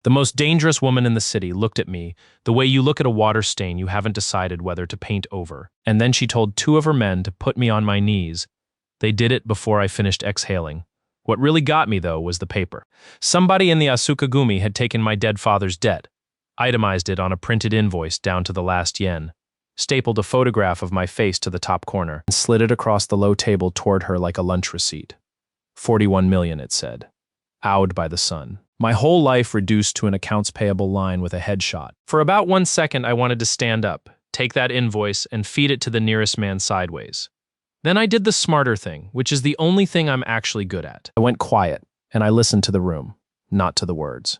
The most dangerous woman in the city looked at me the way you look at a water stain you haven't decided whether to paint over. And then she told 2 of her men to put me on my knees. They did it before I finished exhaling. What really got me, though, was the paper. Somebody in the Asukagumi had taken my dead father's debt, itemized it on a printed invoice down to the last yen, stapled a photograph of my face to the top corner, and slid it across the low table toward her like a lunch receipt. 41 million, it said. Owed by the sun. My whole life reduced to an accounts payable line with a headshot. For about 1 second, I wanted to stand up, take that invoice, and feed it to the nearest man sideways. Then I did the smarter thing, which is the only thing I'm actually good at. I went quiet, and I listened to the room, not to the words.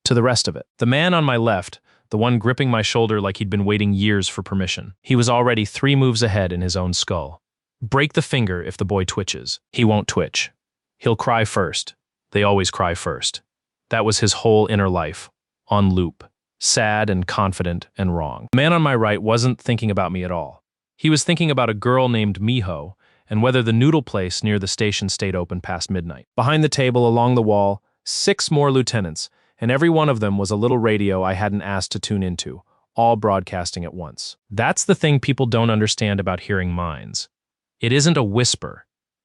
To the rest of it. The man on my left, the one gripping my shoulder like he'd been waiting years for permission. He was already 3 moves ahead in his own skull. Break the finger if the boy twitches. He won't twitch. He'll cry first. They always cry first. That was his whole inner life, on loop, sad and confident and wrong. The man on my right wasn't thinking about me at all. He was thinking about a girl named Miho and whether the noodle place near the station stayed open past midnight. Behind the table, along the wall, 6 more lieutenants, and every one of them was a little radio I hadn't asked to tune into, all broadcasting at once. That's the thing people don't understand about hearing minds. It isn't a whisper.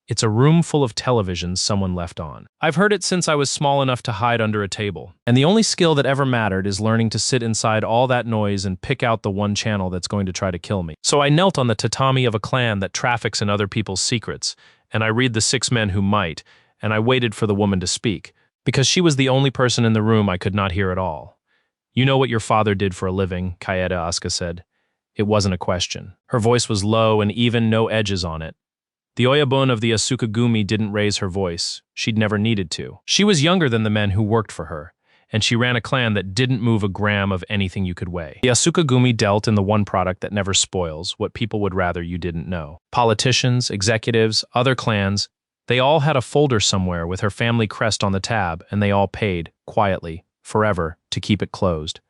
It's a room full of televisions someone left on. I've heard it since I was small enough to hide under a table. And the only skill that ever mattered is learning to sit inside all that noise and pick out the one channel that's going to try to kill me. So I knelt on the tatami of a clan that traffics in other people's secrets, and I read the 6 men who might, and I waited for the woman to speak, because she was the only person in the room I could not hear at all. You know what your father did for a living, Kaeda Asuka said. It wasn't a question. Her voice was low and even, no edges on it. The Oyabun of the Asukagumi didn't raise her voice. She'd never needed to. She was younger than the men who worked for her, and she ran a clan that didn't move a gram of anything you could weigh. The Asukagumi dealt in the one product that never spoils, what people would rather you didn't know. Politicians, executives, other clans, they all had a folder somewhere with her family crest on the tab, and they all paid, quietly, forever, to keep it closed.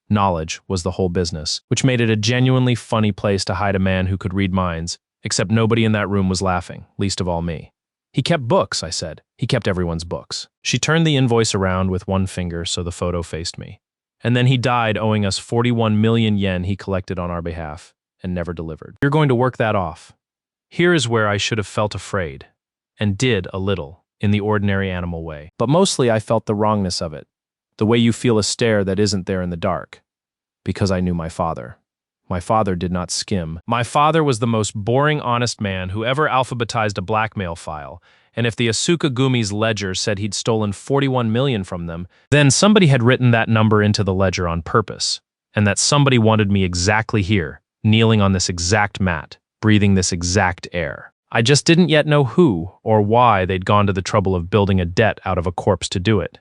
Knowledge was the whole business, which made it a genuinely funny place to hide a man who could read minds, except nobody in that room was laughing, least of all me. He kept books, I said. He kept everyone's books. She turned the invoice around with one finger so the photo faced me. And then he died owing us 41 million yen he collected on our behalf and never delivered. You're going to work that off. Here is where I should have felt afraid, and did a little, in the ordinary animal way. But mostly I felt the wrongness of it, the way you feel a stare that isn't there in the dark, because I knew my father. My father did not skim. My father was the most boring, honest man who ever alphabetized a blackmail file, and if the Asukagumi's ledger said he'd stolen 41 million from them, then somebody had written that number into the ledger on purpose, and that somebody wanted me exactly here, kneeling on this exact mat, breathing this exact air. I just didn't yet know who or why they'd gone to the trouble of building a debt out of a corpse to do it.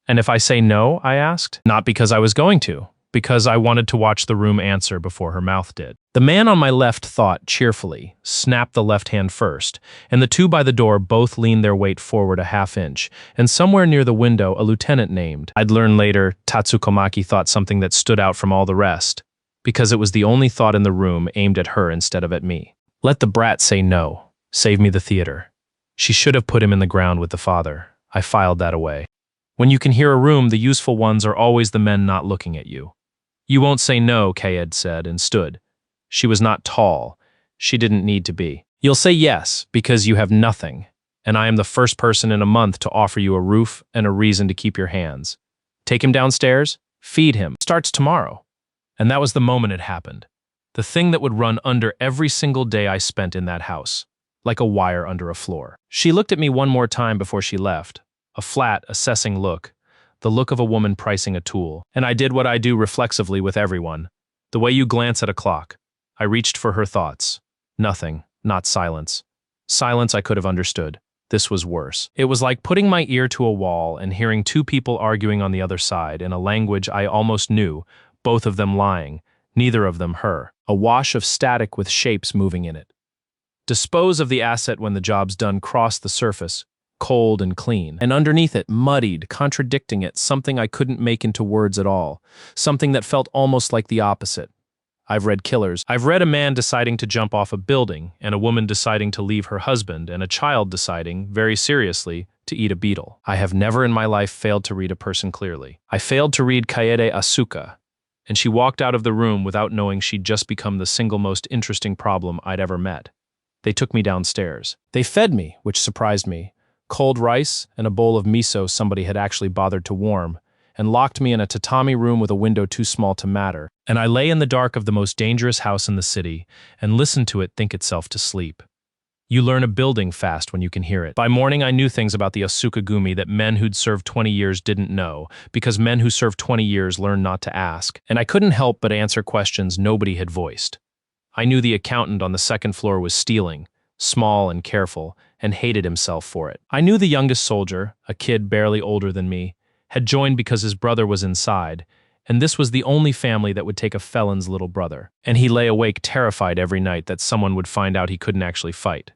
And if I say no, I asked, not because I was going to, because I wanted to watch the room answer before her mouth did. The man on my left thought cheerfully, snapped the left hand first, and the 2 by the door both leaned their weight forward a half inch, and somewhere near the window a lieutenant named, I'd learn later, Tatsukomaki thought something that stood out from all the rest, because it was the only thought in the room aimed at her instead of at me. Let the brat say no. Save me the theater. She should have put him in the ground with the father. I filed that away. When you can hear a room, the useful ones are always the men not looking at you. You won't say no, Kaed said, and stood. She was not tall. She didn't need to be. You'll say yes, because you have nothing, and I am the first person in a month to offer you a roof and a reason to keep your hands. Take him downstairs, feed him. Starts tomorrow. And that was the moment it happened. The thing that would run under every single day I spent in that house, like a wire under a floor. She looked at me one more time before she left, a flat, assessing look, the look of a woman pricing a tool. And I did what I do reflexively with everyone. The way you glance at a clock. I reached for her thoughts. Nothing, not silence. Silence I could have understood. This was worse. It was like putting my ear to a wall and hearing 2 people arguing on the other side in a language I almost knew, both of them lying, neither of them her. A wash of static with shapes moving in it. Dispose of the asset when the job's done crossed the surface, cold and clean, and underneath it, muddied, contradicting it, something I couldn't make into words at all, something that felt almost like the opposite. I've read killers. I've read a man deciding to jump off a building, and a woman deciding to leave her husband, and a child deciding, very seriously, to eat a beetle. I have never in my life failed to read a person clearly. I failed to read Kaede Asuka, and she walked out of the room without knowing she'd just become the single most interesting problem I'd ever met. They took me downstairs. They fed me, which surprised me, cold rice and a bowl of miso somebody had actually bothered to warm, and locked me in a tatami room with a window too small to matter, and I lay in the dark of the most dangerous house in the city and listened to it think itself to sleep. You learn a building fast when you can hear it. By morning, I knew things about the Asukagumi that men who'd served 20 years didn't know, because men who served 20 years learn not to ask, and I couldn't help but answer questions nobody had voiced. I knew the accountant on the second floor was stealing, small and careful, and hated himself for it. I knew the youngest soldier, a kid barely older than me, had joined because his brother was inside, and this was the only family that would take a felon's little brother, and he lay awake terrified every night that someone would find out he couldn't actually fight.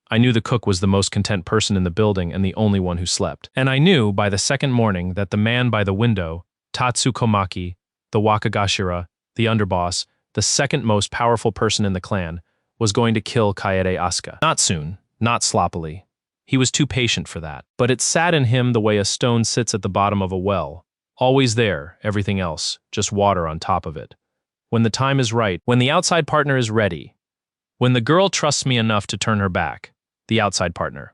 I knew the cook was the most content person in the building and the only one who slept. And I knew by the second morning that the man by the window, Tatsu Komaki, the Wakagashira, the underboss, the second most powerful person in the clan, was going to kill Kaede Asuka. Not soon, not sloppily. He was too patient for that. But it sat in him the way a stone sits at the bottom of a well. Always there, everything else, just water on top of it. When the time is right, when the outside partner is ready, when the girl trusts me enough to turn her back, the outside partner.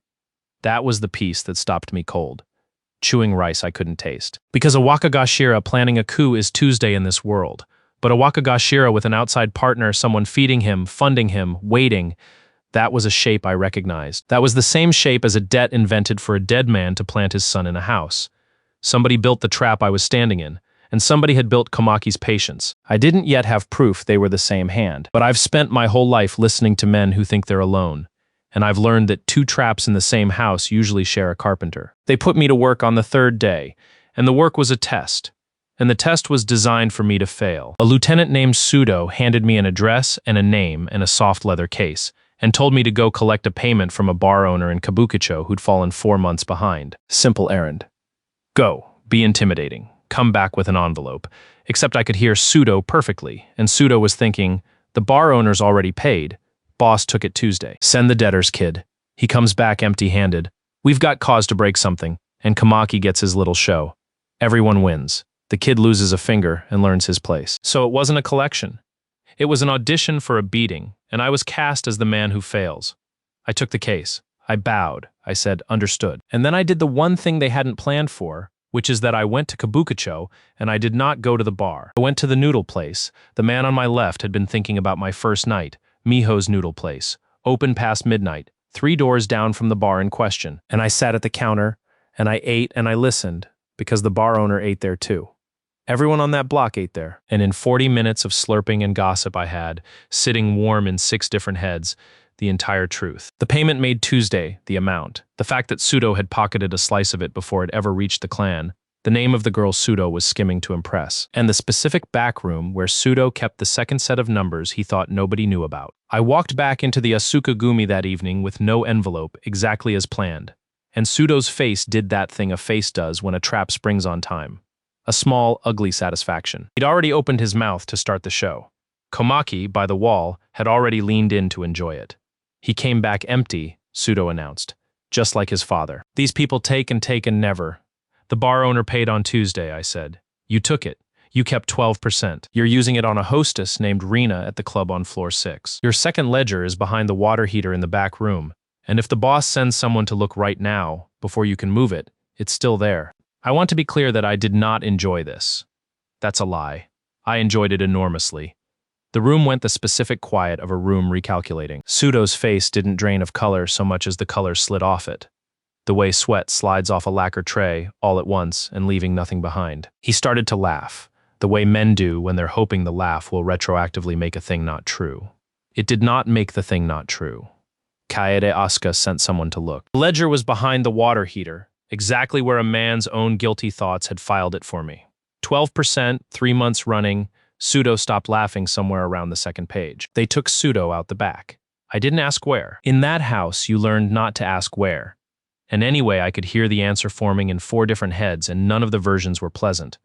That was the piece that stopped me cold. Chewing rice I couldn't taste. Because a Wakagashira planning a coup is Tuesday in this world. But a Wakagashira with an outside partner, someone feeding him, funding him, waiting, that was a shape I recognized. That was the same shape as a debt invented for a dead man to plant his son in a house. Somebody built the trap I was standing in, and somebody had built Komaki's patience. I didn't yet have proof they were the same hand, but I've spent my whole life listening to men who think they're alone. And I've learned that two traps in the same house usually share a carpenter. They put me to work on the third day, and the work was a test. And the test was designed for me to fail. A lieutenant named Sudo handed me an address and a name and a soft leather case, and told me to go collect a payment from a bar owner in Kabukicho who'd fallen 4 months behind. Simple errand. Go, be intimidating, come back with an envelope. Except I could hear Sudo perfectly, and Sudo was thinking, the bar owner's already paid. Boss took it Tuesday. Send the debtors, kid. He comes back empty-handed. We've got cause to break something, and Komaki gets his little show. Everyone wins. The kid loses a finger and learns his place. So it wasn't a collection. It was an audition for a beating, and I was cast as the man who fails. I took the case. I bowed. I said, understood. And then I did the one thing they hadn't planned for, which is that I went to Kabukicho, and I did not go to the bar. I went to the noodle place. The man on my left had been thinking about my first night. Miho's noodle place, open past midnight, 3 doors down from the bar in question. And I sat at the counter, and I ate and I listened, because the bar owner ate there too. Everyone on that block ate there. And in 40 minutes of slurping and gossip I had, sitting warm in 6 different heads, the entire truth. The payment made Tuesday, the amount. The fact that Sudo had pocketed a slice of it before it ever reached the clan. The name of the girl Sudo was skimming to impress, and the specific back room where Sudo kept the second set of numbers he thought nobody knew about. I walked back into the Asukagumi that evening with no envelope, exactly as planned. And Sudo's face did that thing a face does when a trap springs on time. A small, ugly satisfaction. He'd already opened his mouth to start the show. Komaki, by the wall, had already leaned in to enjoy it. He came back empty, Sudo announced, just like his father. These people take and never. The bar owner paid on Tuesday, I said. You took it. You kept 12%. You're using it on a hostess named Rena at the club on floor 6. Your second ledger is behind the water heater in the back room, and if the boss sends someone to look right now, before you can move it, it's still there. I want to be clear that I did not enjoy this. That's a lie. I enjoyed it enormously. The room went the specific quiet of a room recalculating. Sudo's face didn't drain of color so much as the color slid off it. The way sweat slides off a lacquer tray all at once and leaving nothing behind. He started to laugh, the way men do when they're hoping the laugh will retroactively make a thing not true. It did not make the thing not true. Kaede Asuka sent someone to look. The ledger was behind the water heater, exactly where a man's own guilty thoughts had filed it for me. 12%, 3 months running. Sudo stopped laughing somewhere around the second page. They took Sudo out the back. I didn't ask where. In that house, you learned not to ask where. And anyway, I could hear the answer forming in 4 different heads, and none of the versions were pleasant.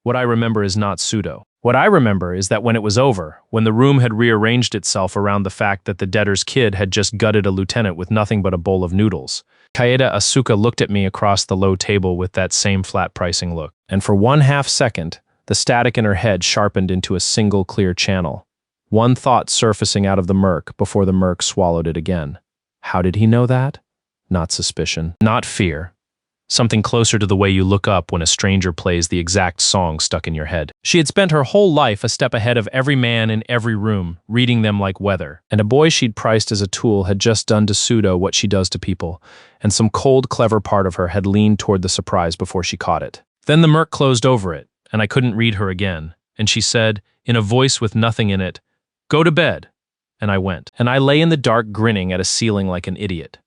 What I remember is not Sudo. What I remember is that when it was over, when the room had rearranged itself around the fact that the debtor's kid had just gutted a lieutenant with nothing but a bowl of noodles, Kaede Asuka looked at me across the low table with that same flat pricing look, and for 1/2 second, the static in her head sharpened into a single clear channel. One thought surfacing out of the murk before the murk swallowed it again. How did he know that? Not suspicion, not fear. Something closer to the way you look up when a stranger plays the exact song stuck in your head. She had spent her whole life a step ahead of every man in every room, reading them like weather. And a boy she'd priced as a tool had just done to Pseudo what she does to people, and some cold, clever part of her had leaned toward the surprise before she caught it. Then the murk closed over it, and I couldn't read her again, and she said, in a voice with nothing in it, "Go to bed." And I went. And I lay in the dark grinning at a ceiling like an idiot.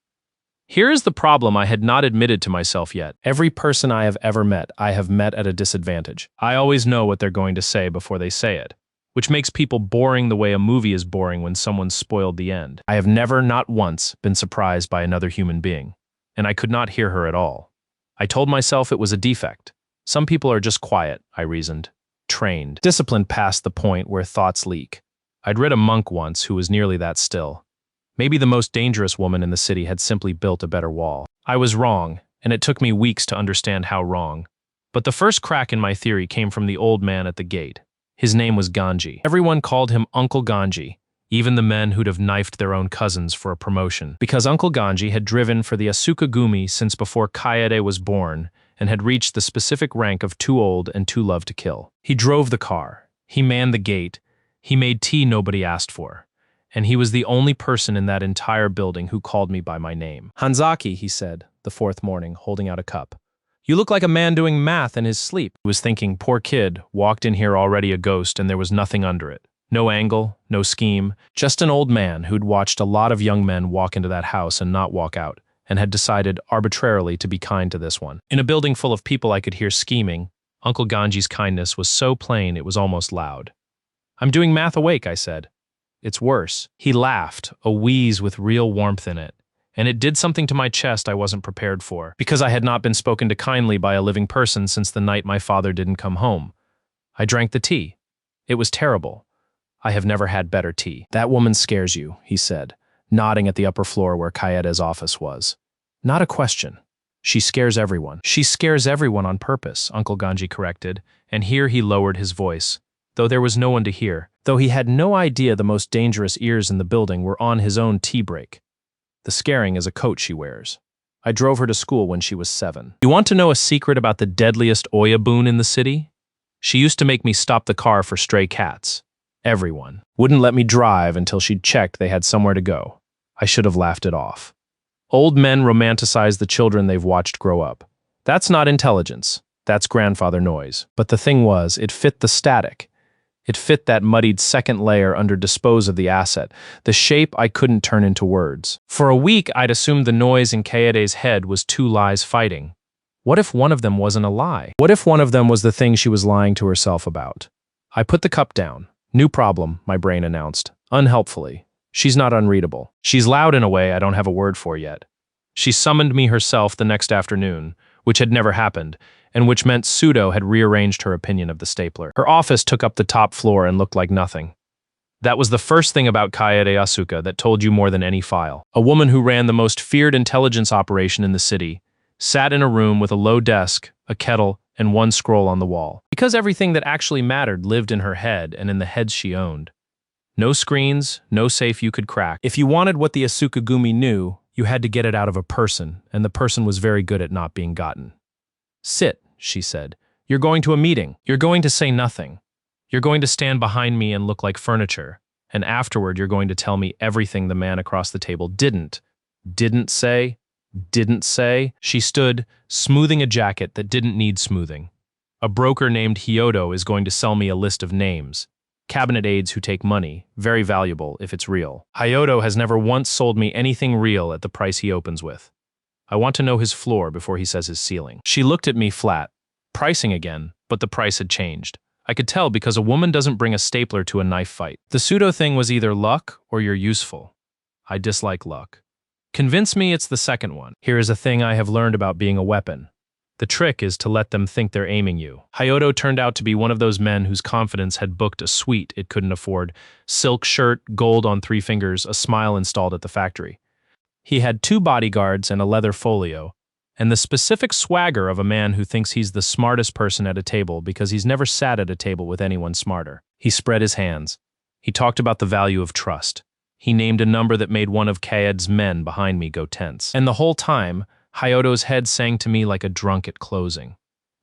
Here is the problem I had not admitted to myself yet. Every person I have ever met, I have met at a disadvantage. I always know what they're going to say before they say it, which makes people boring the way a movie is boring when someone's spoiled the end. I have never, not once, been surprised by another human being, and I could not hear her at all. I told myself it was a defect. Some people are just quiet, I reasoned. Trained. Disciplined past the point where thoughts leak. I'd read a monk once who was nearly that still. Maybe the most dangerous woman in the city had simply built a better wall. I was wrong, and it took me weeks to understand how wrong. But the first crack in my theory came from the old man at the gate. His name was Ganji. Everyone called him Uncle Ganji, even the men who'd have knifed their own cousins for a promotion. Because Uncle Ganji had driven for the Asuka Gumi since before Kaede was born, and had reached the specific rank of too old and too loved to kill. He drove the car. He manned the gate. He made tea nobody asked for. And he was the only person in that entire building who called me by my name. "Hanzaki," he said, the 4th morning, holding out a cup. "You look like a man doing math in his sleep." He was thinking, poor kid, walked in here already a ghost and there was nothing under it. No angle, no scheme, just an old man who'd watched a lot of young men walk into that house and not walk out, and had decided arbitrarily to be kind to this one. In a building full of people I could hear scheming, Uncle Ganji's kindness was so plain it was almost loud. "I'm doing math awake," I said. "It's worse." He laughed, a wheeze with real warmth in it, and it did something to my chest I wasn't prepared for, because I had not been spoken to kindly by a living person since the night my father didn't come home. I drank the tea. It was terrible. I have never had better tea. "That woman scares you," he said, nodding at the upper floor where Kaede's office was. "Not a question. She scares everyone." "She scares everyone on purpose," Uncle Ganji corrected, and here he lowered his voice, though there was no one to hear, though he had no idea the most dangerous ears in the building were on his own tea break. "The scaring is a coat she wears. I drove her to school when she was 7. You want to know a secret about the deadliest Oyaboon in the city? She used to make me stop the car for stray cats. Everyone. Wouldn't let me drive until she'd checked they had somewhere to go. I should have laughed it off. Old men romanticize the children they've watched grow up. That's not intelligence. That's grandfather noise. But the thing was, it fit the static. It fit that muddied second layer under dispose of the asset, the shape I couldn't turn into words. For a week, I'd assumed the noise in Kaede's head was 2 lies fighting. What if one of them wasn't a lie? What if one of them was the thing she was lying to herself about? I put the cup down. "New problem," my brain announced, unhelpfully. "She's not unreadable. She's loud in a way I don't have a word for yet." She summoned me herself the next afternoon, which had never happened, and which meant Pseudo had rearranged her opinion of the stapler. Her office took up the top floor and looked like nothing. That was the first thing about Kaede Asuka that told you more than any file. A woman who ran the most feared intelligence operation in the city, sat in a room with a low desk, a kettle, and one scroll on the wall. Because everything that actually mattered lived in her head and in the heads she owned. No screens, no safe you could crack. If you wanted what the Asuka Gumi knew, you had to get it out of a person, and the person was very good at not being gotten. "Sit," she said. "You're going to a meeting. You're going to say nothing. You're going to stand behind me and look like furniture, and afterward you're going to tell me everything the man across the table didn't say. She stood, smoothing a jacket that didn't need smoothing. "A broker named Hyodo is going to sell me a list of names. Cabinet aides who take money, very valuable if it's real. Hyodo has never once sold me anything real at the price he opens with. I want to know his floor before he says his ceiling." She looked at me flat. Pricing again, but the price had changed. I could tell because a woman doesn't bring a stapler to a knife fight. The pseudo thing was either luck or you're useful. I dislike luck. Convince me it's the second one. Here is a thing I have learned about being a weapon. The trick is to let them think they're aiming you. Hayato turned out to be one of those men whose confidence had booked a suite it couldn't afford. Silk shirt, gold on 3 fingers, a smile installed at the factory. He had 2 bodyguards and a leather folio, and the specific swagger of a man who thinks he's the smartest person at a table because he's never sat at a table with anyone smarter. He spread his hands. He talked about the value of trust. He named a number that made one of Kaed's men behind me go tense. And the whole time, Hayato's head sang to me like a drunk at closing.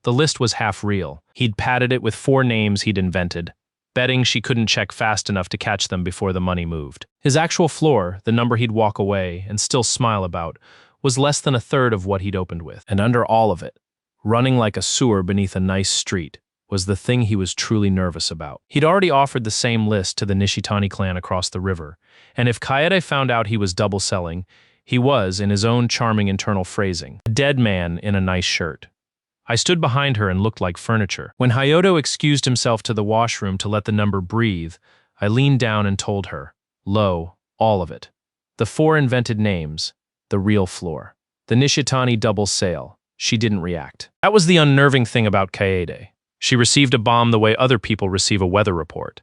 The list was half real. He'd padded it with 4 names he'd invented, betting she couldn't check fast enough to catch them before the money moved. His actual floor, the number he'd walk away and still smile about, was less than a third of what he'd opened with. And under all of it, running like a sewer beneath a nice street, was the thing he was truly nervous about. He'd already offered the same list to the Nishitani clan across the river, and if Kaede found out he was double-selling, he was, in his own charming internal phrasing, a dead man in a nice shirt. I stood behind her and looked like furniture. When Hayato excused himself to the washroom to let the number breathe, I leaned down and told her, low, all of it. The 4 invented names, the real floor. The Nishitani double sale. She didn't react. That was the unnerving thing about Kaede. She received a bomb the way other people receive a weather report.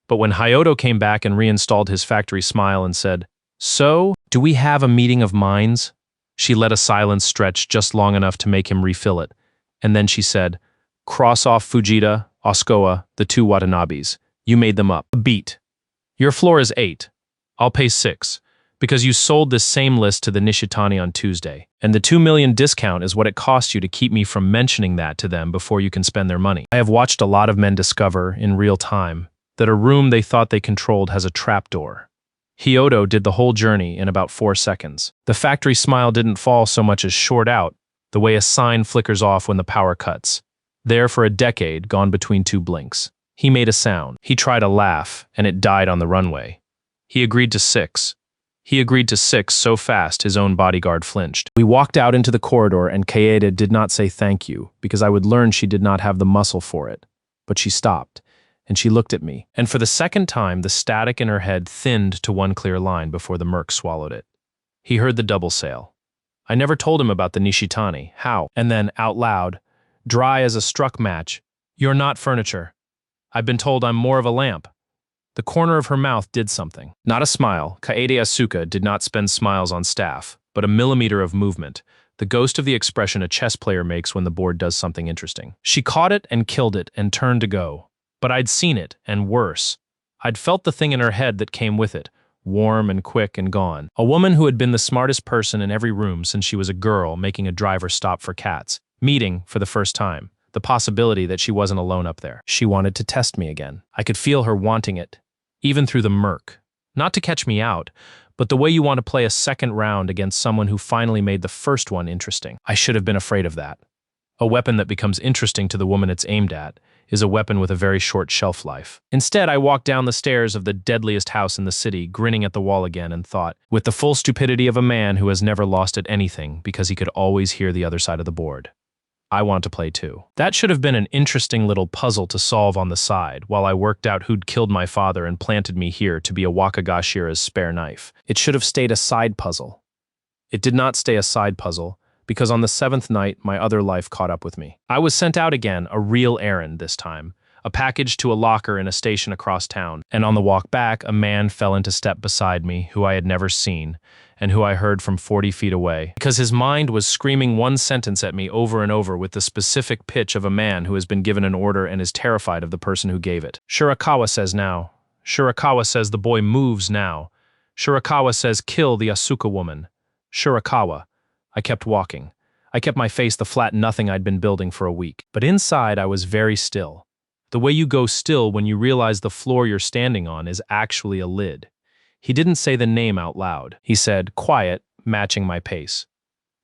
But when Hayato came back and reinstalled his factory smile and said, "So, do we have a meeting of minds?" She let a silence stretch just long enough to make him refill it. And then she said, "Cross off Fujita, Oskoa, the 2 Watanabes. You made them up. A beat. Your floor is 8. I'll pay 6. Because you sold this same list to the Nishitani on Tuesday. And the 2 million discount is what it costs you to keep me from mentioning that to them before you can spend their money." I have watched a lot of men discover, in real time, that a room they thought they controlled has a trapdoor. Hyodo did the whole journey in about 4 seconds. The factory smile didn't fall so much as short out, the way a sign flickers off when the power cuts. There for a decade, gone between 2 blinks. He made a sound. He tried a laugh, and it died on the runway. He agreed to 6. He agreed to 6 so fast his own bodyguard flinched. We walked out into the corridor and Kaede did not say thank you, because I would learn she did not have the muscle for it. But she stopped, and she looked at me. And for the second time, the static in her head thinned to one clear line before the murk swallowed it. He heard the double sale. I never told him about the Nishitani. How? And then, out loud, dry as a struck match, "You're not furniture. I've been told I'm more of a lamp." The corner of her mouth did something. Not a smile. Kaede Asuka did not spend smiles on staff, but a millimeter of movement, the ghost of the expression a chess player makes when the board does something interesting. She caught it and killed it and turned to go. But I'd seen it, and worse. I'd felt the thing in her head that came with it, warm and quick and gone. A woman who had been the smartest person in every room since she was a girl making a driver stop for cats, meeting, for the first time, the possibility that she wasn't alone up there. She wanted to test me again. I could feel her wanting it. Even through the murk. Not to catch me out, but the way you want to play a second round against someone who finally made the first one interesting. I should have been afraid of that. A weapon that becomes interesting to the woman it's aimed at is a weapon with a very short shelf life. Instead, I walked down the stairs of the deadliest house in the city, grinning at the wall again, and thought, with the full stupidity of a man who has never lost at anything because he could always hear the other side of the board. I want to play too. That should have been an interesting little puzzle to solve on the side while I worked out who'd killed my father and planted me here to be a Wakagashira's spare knife. It should have stayed a side puzzle. It did not stay a side puzzle because on the 7th night, my other life caught up with me. I was sent out again, a real errand this time, a package to a locker in a station across town, and on the walk back, a man fell into step beside me who I had never seen, and who I heard from 40 feet away, because his mind was screaming one sentence at me over and over with the specific pitch of a man who has been given an order and is terrified of the person who gave it. Shirakawa says now. Shirakawa says the boy moves now. Shirakawa says kill the Asuka woman. Shirakawa. I kept walking. I kept my face the flat nothing I'd been building for a week. But inside I was very still. The way you go still when you realize the floor you're standing on is actually a lid. He didn't say the name out loud. He said, quiet, matching my pace.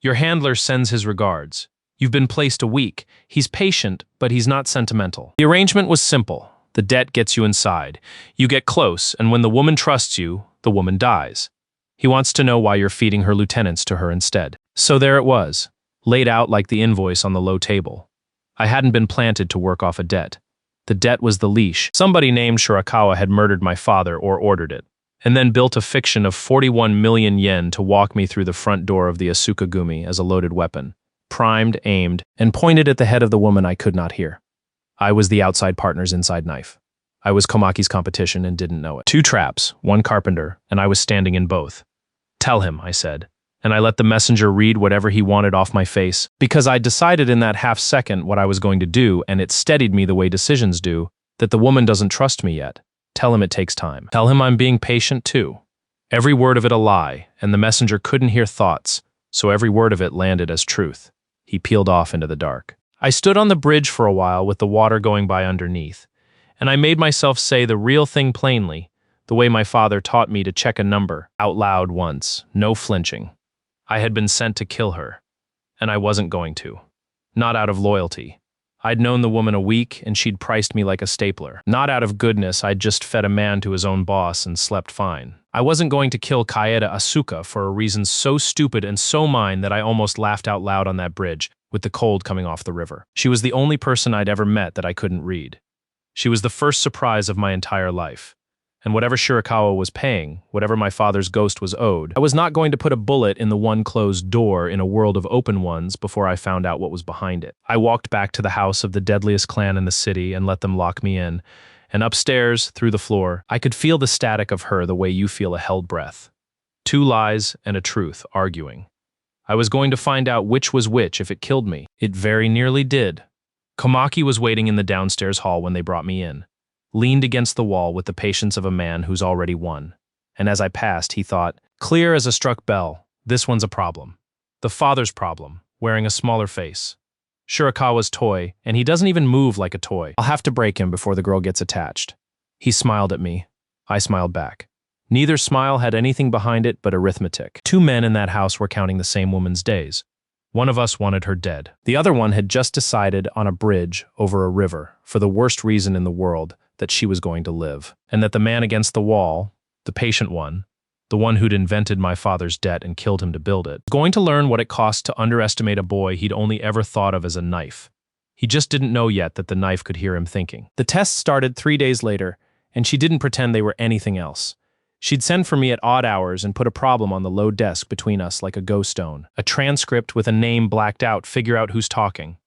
Your handler sends his regards. You've been placed a week. He's patient, but he's not sentimental. The arrangement was simple. The debt gets you inside. You get close, and when the woman trusts you, the woman dies. He wants to know why you're feeding her lieutenants to her instead. So there it was, laid out like the invoice on the low table. I hadn't been planted to work off a debt. The debt was the leash. Somebody named Shirakawa had murdered my father or ordered it, and then built a fiction of 41 million yen to walk me through the front door of the Asuka Gumi as a loaded weapon. primed, aimed, and pointed at the head of the woman I could not hear. I was the outside partner's inside knife. I was Komaki's competition and didn't know it. 2 traps, 1 carpenter, and I was standing in both. "Tell him," I said, and I let the messenger read whatever he wanted off my face, because I decided in that half second what I was going to do, and it steadied me the way decisions do, that the woman doesn't trust me yet. Tell him it takes time. Tell him I'm being patient too. Every word of it a lie, and the messenger couldn't hear thoughts, so every word of it landed as truth. He peeled off into the dark. I stood on the bridge for a while with the water going by underneath, and I made myself say the real thing plainly, the way my father taught me to check a number, out loud once, no flinching. I had been sent to kill her, and I wasn't going to. Not out of loyalty. I'd known the woman a week, and she'd priced me like a stapler. Not out of goodness, I'd just fed a man to his own boss and slept fine. I wasn't going to kill Kaeda Asuka for a reason so stupid and so mine that I almost laughed out loud on that bridge, with the cold coming off the river. She was the only person I'd ever met that I couldn't read. She was the first surprise of my entire life. And whatever Shirakawa was paying, whatever my father's ghost was owed, I was not going to put a bullet in the one closed door in a world of open ones before I found out what was behind it. I walked back to the house of the deadliest clan in the city and let them lock me in, and upstairs, through the floor, I could feel the static of her the way you feel a held breath. 2 lies and a truth arguing. I was going to find out which was which if it killed me. It very nearly did. Komaki was waiting in the downstairs hall when they brought me in, leaned against the wall with the patience of a man who's already won. And as I passed, he thought, clear as a struck bell, this one's a problem. The father's problem, wearing a smaller face. Shirakawa's toy, and he doesn't even move like a toy. I'll have to break him before the girl gets attached. He smiled at me. I smiled back. Neither smile had anything behind it but arithmetic. 2 men in that house were counting the same woman's days. One of us wanted her dead. The other one had just decided on a bridge over a river, for the worst reason in the world, that she was going to live, and that the man against the wall, the patient one, the one who'd invented my father's debt and killed him to build it, was going to learn what it cost to underestimate a boy he'd only ever thought of as a knife. He just didn't know yet that the knife could hear him thinking. The test started 3 days later, and she didn't pretend they were anything else. She'd send for me at odd hours and put a problem on the low desk between us like a ghost stone. A transcript with a name blacked out, figure out who's talking.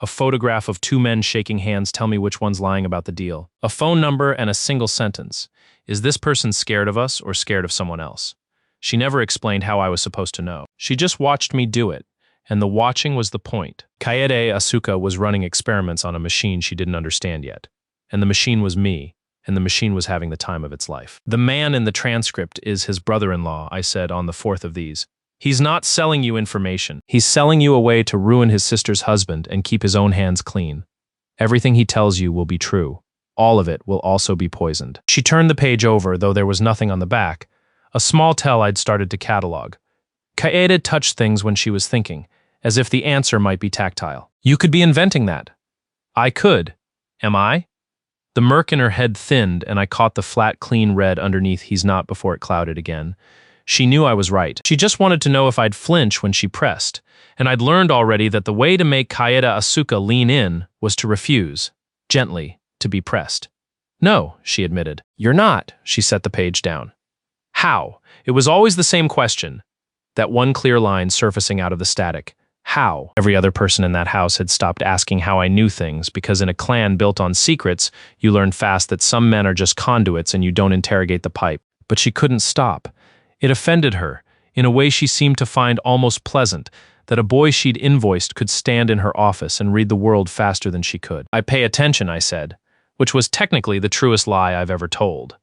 A photograph of 2 men shaking hands, tell me which one's lying about the deal. A phone number and a single sentence. Is this person scared of us or scared of someone else? She never explained how I was supposed to know. She just watched me do it, and the watching was the point. Kaede Asuka was running experiments on a machine she didn't understand yet. And the machine was me, and the machine was having the time of its life. The man in the transcript is his brother-in-law, I said on the 4th of these. He's not selling you information. He's selling you a way to ruin his sister's husband and keep his own hands clean. Everything he tells you will be true. All of it will also be poisoned. She turned the page over, though there was nothing on the back. A small tell I'd started to catalog. Kaede touched things when she was thinking, as if the answer might be tactile. You could be inventing that. I could. Am I? The murk in her head thinned, and I caught the flat, clean red underneath he's not before it clouded again. She knew I was right. She just wanted to know if I'd flinch when she pressed, and I'd learned already that the way to make Kaede Asuka lean in was to refuse, gently, to be pressed. No, she admitted. You're not, she set the page down. How? It was always the same question. That one clear line surfacing out of the static. How? Every other person in that house had stopped asking how I knew things, because in a clan built on secrets, you learn fast that some men are just conduits and you don't interrogate the pipe. But she couldn't stop. It offended her, in a way she seemed to find almost pleasant, that a boy she'd invoiced could stand in her office and read the world faster than she could. I pay attention, I said, which was technically the truest lie I've ever told.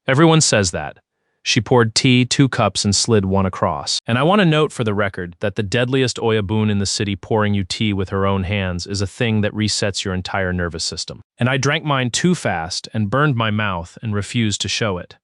Everyone says that. She poured tea, 2 cups, and slid one across. And I want to note for the record that the deadliest oyabun in the city pouring you tea with her own hands is a thing that resets your entire nervous system. And I drank mine too fast and burned my mouth and refused to show it.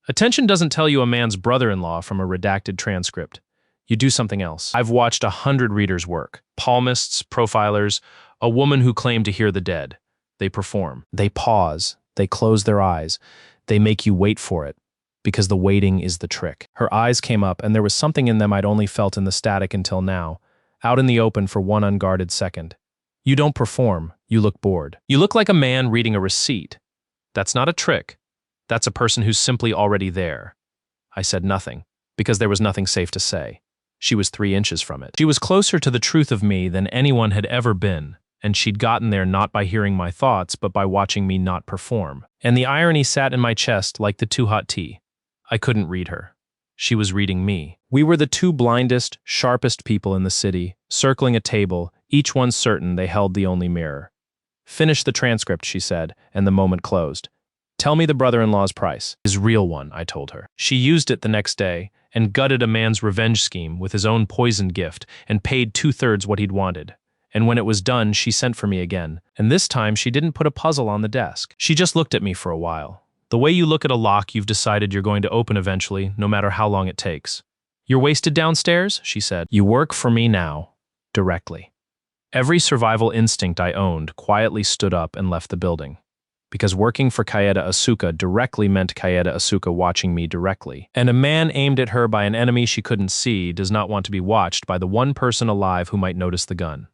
Attention doesn't tell you a man's brother-in-law from a redacted transcript. You do something else. I've watched 100 readers work. Palmists, profilers, a woman who claimed to hear the dead. They perform. They pause. They close their eyes. They make you wait for it, because the waiting is the trick. Her eyes came up, and there was something in them I'd only felt in the static until now, out in the open for one unguarded second. You don't perform. You look bored. You look like a man reading a receipt. That's not a trick. That's a person who's simply already there. I said nothing, because there was nothing safe to say. She was 3 inches from it. She was closer to the truth of me than anyone had ever been, and she'd gotten there not by hearing my thoughts, but by watching me not perform. And the irony sat in my chest like the too hot tea. I couldn't read her. She was reading me. We were the 2 blindest, sharpest people in the city, circling a table, each one certain they held the only mirror. "Finish the transcript," she said, and the moment closed. "Tell me the brother-in-law's price." "His real one," I told her. She used it the next day and gutted a man's revenge scheme with his own poisoned gift and paid 2/3 what he'd wanted. And when it was done, she sent for me again. And this time, she didn't put a puzzle on the desk. She just looked at me for a while. The way you look at a lock you've decided you're going to open eventually, no matter how long it takes. "You're wasted downstairs?" she said. "You work for me now." Directly. Every survival instinct I owned quietly stood up and left the building. Because working for Kaede Asuka directly meant Kaede Asuka watching me directly. And a man aimed at her by an enemy she couldn't see does not want to be watched by the one person alive who might notice the gun.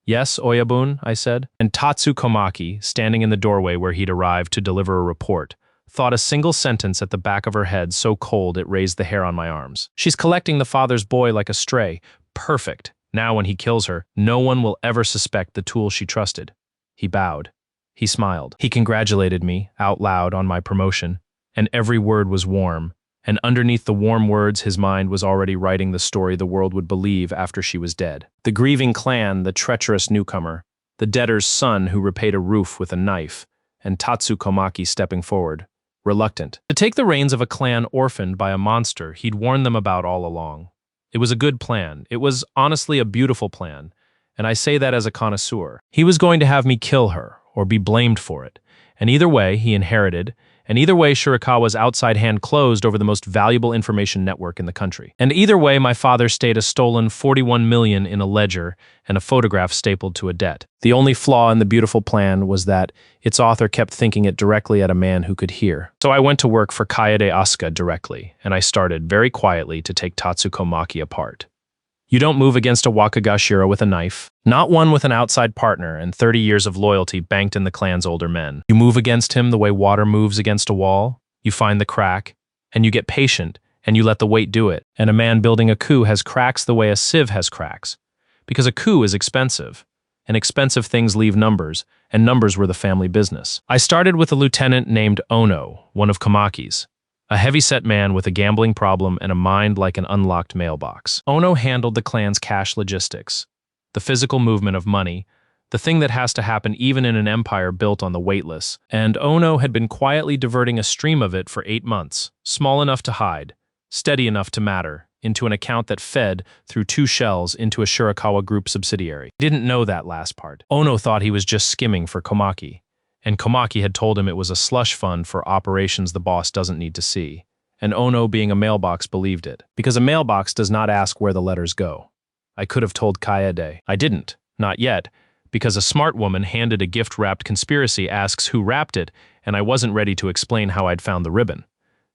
"Yes, Oyabun," I said. And Tatsu Komaki, standing in the doorway where he'd arrived to deliver a report, thought a single sentence at the back of her head so cold it raised the hair on my arms. "She's collecting the father's boy like a stray. Perfect. Now when he kills her, no one will ever suspect the tool she trusted." He bowed. He smiled. He congratulated me, out loud, on my promotion, and every word was warm, and underneath the warm words his mind was already writing the story the world would believe after she was dead. The grieving clan, the treacherous newcomer, the debtor's son who repaid a roof with a knife, and Tatsu Komaki stepping forward, reluctant, to take the reins of a clan orphaned by a monster he'd warned them about all along. It was a good plan. It was honestly a beautiful plan, and I say that as a connoisseur. He was going to have me kill her, or be blamed for it, and either way he inherited, and either way Shirakawa's outside hand closed over the most valuable information network in the country. And either way my father stayed a stolen 41 million in a ledger and a photograph stapled to a debt. The only flaw in the beautiful plan was that its author kept thinking it directly at a man who could hear. So I went to work for Kaede Asuka directly, and I started very quietly to take Tatsu Komaki apart. You don't move against a Wakagashira with a knife, not one with an outside partner and 30 years of loyalty banked in the clan's older men. You move against him the way water moves against a wall. You find the crack, and you get patient, and you let the weight do it. And a man building a coup has cracks the way a sieve has cracks. Because a coup is expensive, and expensive things leave numbers, and numbers were the family business. I started with a lieutenant named Ono, one of Komaki's. A heavy-set man with a gambling problem and a mind like an unlocked mailbox. Ono handled the clan's cash logistics, the physical movement of money, the thing that has to happen even in an empire built on the weightless, and Ono had been quietly diverting a stream of it for 8 months, small enough to hide, steady enough to matter, into an account that fed through 2 shells into a Shirakawa Group subsidiary. He didn't know that last part. Ono thought he was just skimming for Komaki. And Komaki had told him it was a slush fund for operations the boss doesn't need to see. And Ono, being a mailbox, believed it. Because a mailbox does not ask where the letters go. I could have told Kaede. I didn't. Not yet. Because a smart woman handed a gift-wrapped conspiracy asks who wrapped it, and I wasn't ready to explain how I'd found the ribbon.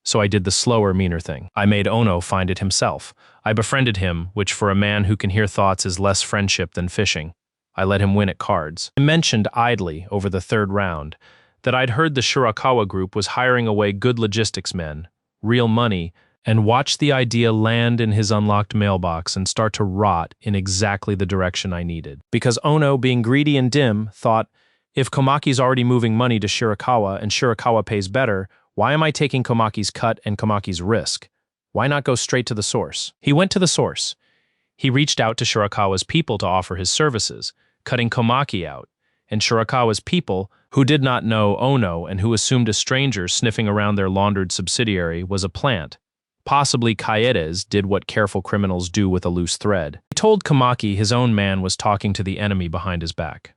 So I did the slower, meaner thing. I made Ono find it himself. I befriended him, which for a man who can hear thoughts is less friendship than fishing. I let him win at cards. I mentioned idly, over the 3rd round, that I'd heard the Shirakawa Group was hiring away good logistics men, real money, and watched the idea land in his unlocked mailbox and start to rot in exactly the direction I needed. Because Ono, being greedy and dim, thought, if Komaki's already moving money to Shirakawa and Shirakawa pays better, why am I taking Komaki's cut and Komaki's risk? Why not go straight to the source? He went to the source. He reached out to Shirakawa's people to offer his services, cutting Komaki out, and Shirakawa's people, who did not know Ono and who assumed a stranger sniffing around their laundered subsidiary was a plant. Possibly Kaede's did what careful criminals do with a loose thread. He told Komaki his own man was talking to the enemy behind his back.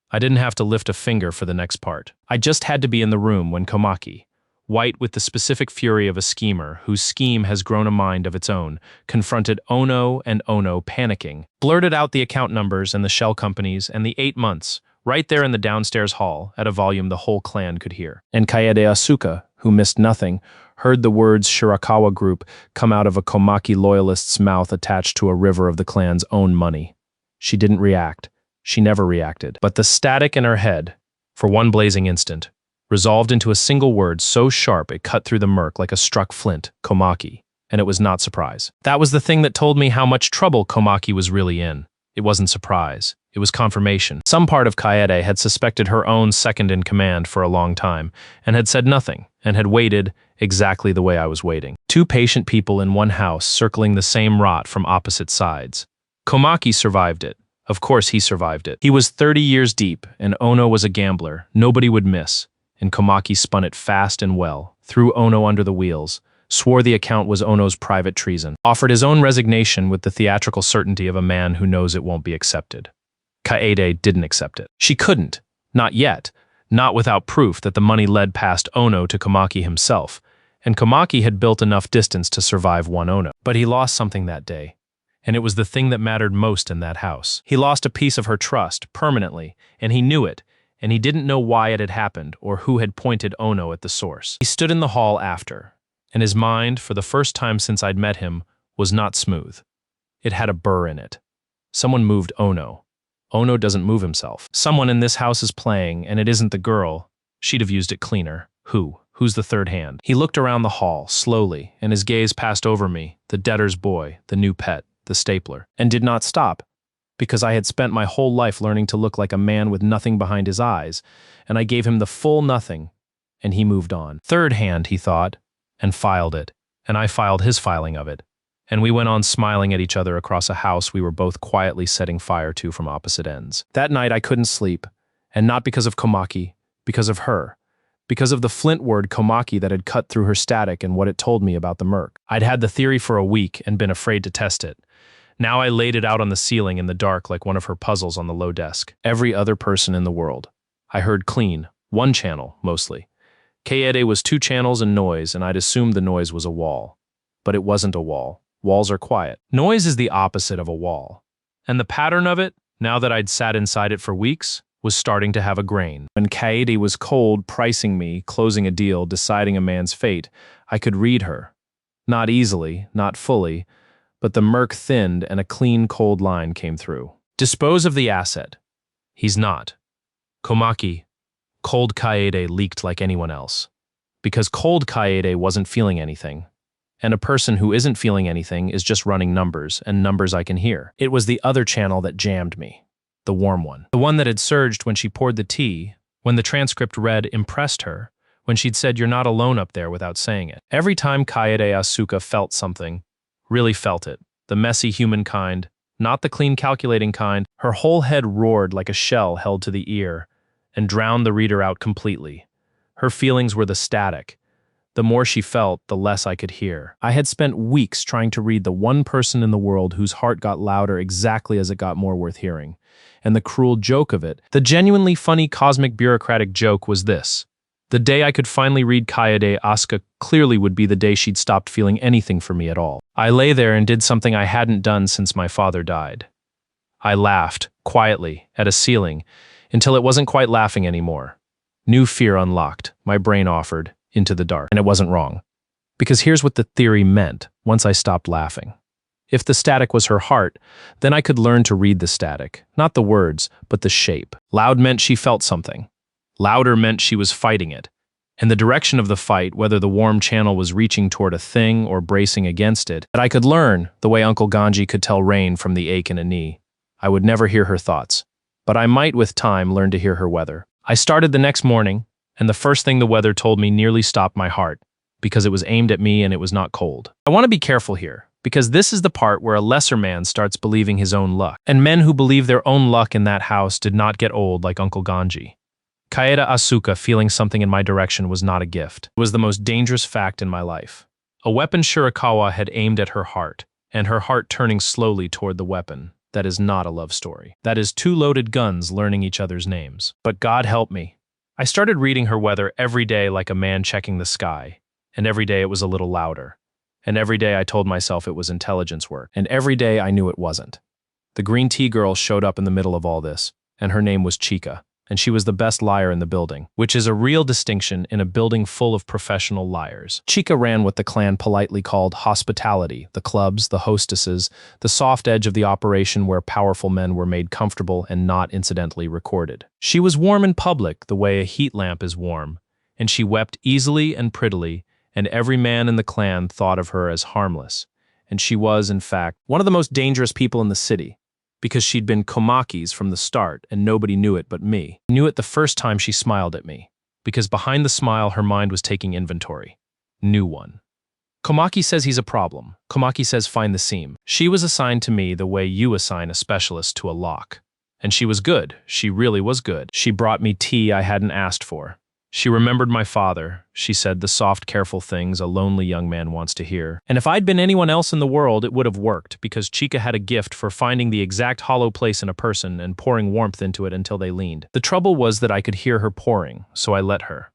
I didn't have to lift a finger for the next part. I just had to be in the room when Komaki, white with the specific fury of a schemer whose scheme has grown a mind of its own, confronted Ono, and Ono, panicking, blurted out the account numbers and the shell companies and the 8 months, right there in the downstairs hall, at a volume the whole clan could hear. And Kaede Asuka, who missed nothing, heard the words Shirakawa Group come out of a Komaki loyalist's mouth attached to a river of the clan's own money. She didn't react. She never reacted. But the static in her head, for one blazing instant, resolved into a single word so sharp it cut through the murk like a struck flint, Komaki. and it was not surprise. That was the thing that told me how much trouble Komaki was really in. It wasn't surprise. It was confirmation. Some part of Kaede had suspected her own second-in-command for a long time, and had said nothing, and had waited exactly the way I was waiting. Two patient people in one house circling the same rot from opposite sides. Komaki survived it. Of course he survived it. He was 30 years deep, and Ono was a gambler. Nobody would miss. And Komaki spun it fast and well, threw Ono under the wheels, swore the account was Ono's private treason, offered his own resignation with the theatrical certainty of a man who knows it won't be accepted. Kaede didn't accept it. She couldn't. Not yet. Not without proof that the money led past Ono to Komaki himself, and Komaki had built enough distance to survive one Ono. But he lost something that day, and it was the thing that mattered most in that house. He lost a piece of her trust, permanently, and he knew it, and he didn't know why it had happened or who had pointed Ono at the source. He stood in the hall after, and his mind, for the first time since I'd met him, was not smooth. It had a burr in it. Someone moved Ono. Ono doesn't move himself. Someone in this house is playing, and it isn't the girl. She'd have used it cleaner. Who? Who's the third hand? He looked around the hall, slowly, and his gaze passed over me, the debtor's boy, the new pet, the stapler, and did not stop, because I had spent my whole life learning to look like a man with nothing behind his eyes, and I gave him the full nothing, and he moved on. Third hand, he thought, and filed it, and I filed his filing of it, and we went on smiling at each other across a house we were both quietly setting fire to from opposite ends. That night I couldn't sleep, and not because of Komaki, because of her, because of the flint word Komaki that had cut through her static and what it told me about the merc. I'd had the theory for a week and been afraid to test it. Now I laid it out on the ceiling in the dark like one of her puzzles on the low desk. Every other person in the world. I heard clean, one channel, mostly. Kaede was 2 channels and noise, and I'd assumed the noise was a wall. But it wasn't a wall. Walls are quiet. Noise is the opposite of a wall. And the pattern of it, now that I'd sat inside it for weeks, was starting to have a grain. When Kaede was cold, pricing me, closing a deal, deciding a man's fate, I could read her. Not easily, not fully, but the murk thinned and a clean, cold line came through. Dispose of the asset. He's not. Komaki, cold Kaede leaked like anyone else. Because cold Kaede wasn't feeling anything. And a person who isn't feeling anything is just running numbers, and numbers I can hear. It was the other channel that jammed me. The warm one. The one that had surged when she poured the tea, when the transcript read impressed her, when she'd said you're not alone up there without saying it. Every time Kaede Asuka felt something, really felt it, the messy human kind, not the clean calculating kind, her whole head roared like a shell held to the ear, and drowned the reader out completely. Her feelings were the static. The more she felt, the less I could hear. I had spent weeks trying to read the one person in the world whose heart got louder exactly as it got more worth hearing. And the cruel joke of it, the genuinely funny cosmic bureaucratic joke was this. The day I could finally read Kaede Asuka clearly would be the day she'd stopped feeling anything for me at all. I lay there and did something I hadn't done since my father died. I laughed, quietly, at a ceiling, until it wasn't quite laughing anymore. New fear unlocked, my brain offered, into the dark. And it wasn't wrong. Because here's what the theory meant once I stopped laughing. If the static was her heart, then I could learn to read the static, not the words, but the shape. Loud meant she felt something. Louder meant she was fighting it. And the direction of the fight, whether the warm channel was reaching toward a thing or bracing against it, that I could learn, the way Uncle Ganji could tell rain from the ache in a knee. I would never hear her thoughts, but I might with time learn to hear her weather. I started the next morning, and the first thing the weather told me nearly stopped my heart, because it was aimed at me and it was not cold. I want to be careful here, because this is the part where a lesser man starts believing his own luck, and men who believe their own luck in that house did not get old like Uncle Ganji. Kaede Asuka feeling something in my direction was not a gift. It was the most dangerous fact in my life. A weapon Shirakawa had aimed at her heart, and her heart turning slowly toward the weapon. That is not a love story. That is 2 loaded guns learning each other's names. But God help me. I started reading her weather every day like a man checking the sky, and every day it was a little louder. And every day I told myself it was intelligence work, and every day I knew it wasn't. The green tea girl showed up in the middle of all this, and her name was Chika, and she was the best liar in the building, which is a real distinction in a building full of professional liars. Chika ran what the clan politely called hospitality, the clubs, the hostesses, the soft edge of the operation where powerful men were made comfortable and not incidentally recorded. She was warm in public the way a heat lamp is warm, and she wept easily and prettily, and every man in the clan thought of her as harmless. And she was, in fact, one of the most dangerous people in the city, because she'd been Komaki's from the start and nobody knew it but me. I knew it the first time she smiled at me, because behind the smile her mind was taking inventory. New one. Komaki says he's a problem. Komaki says find the seam. She was assigned to me the way you assign a specialist to a lock. And she was good. She really was good. She brought me tea I hadn't asked for. She remembered my father. She said the soft, careful things a lonely young man wants to hear. And if I'd been anyone else in the world, it would have worked, because Chica had a gift for finding the exact hollow place in a person and pouring warmth into it until they leaned. The trouble was that I could hear her pouring, so I let her.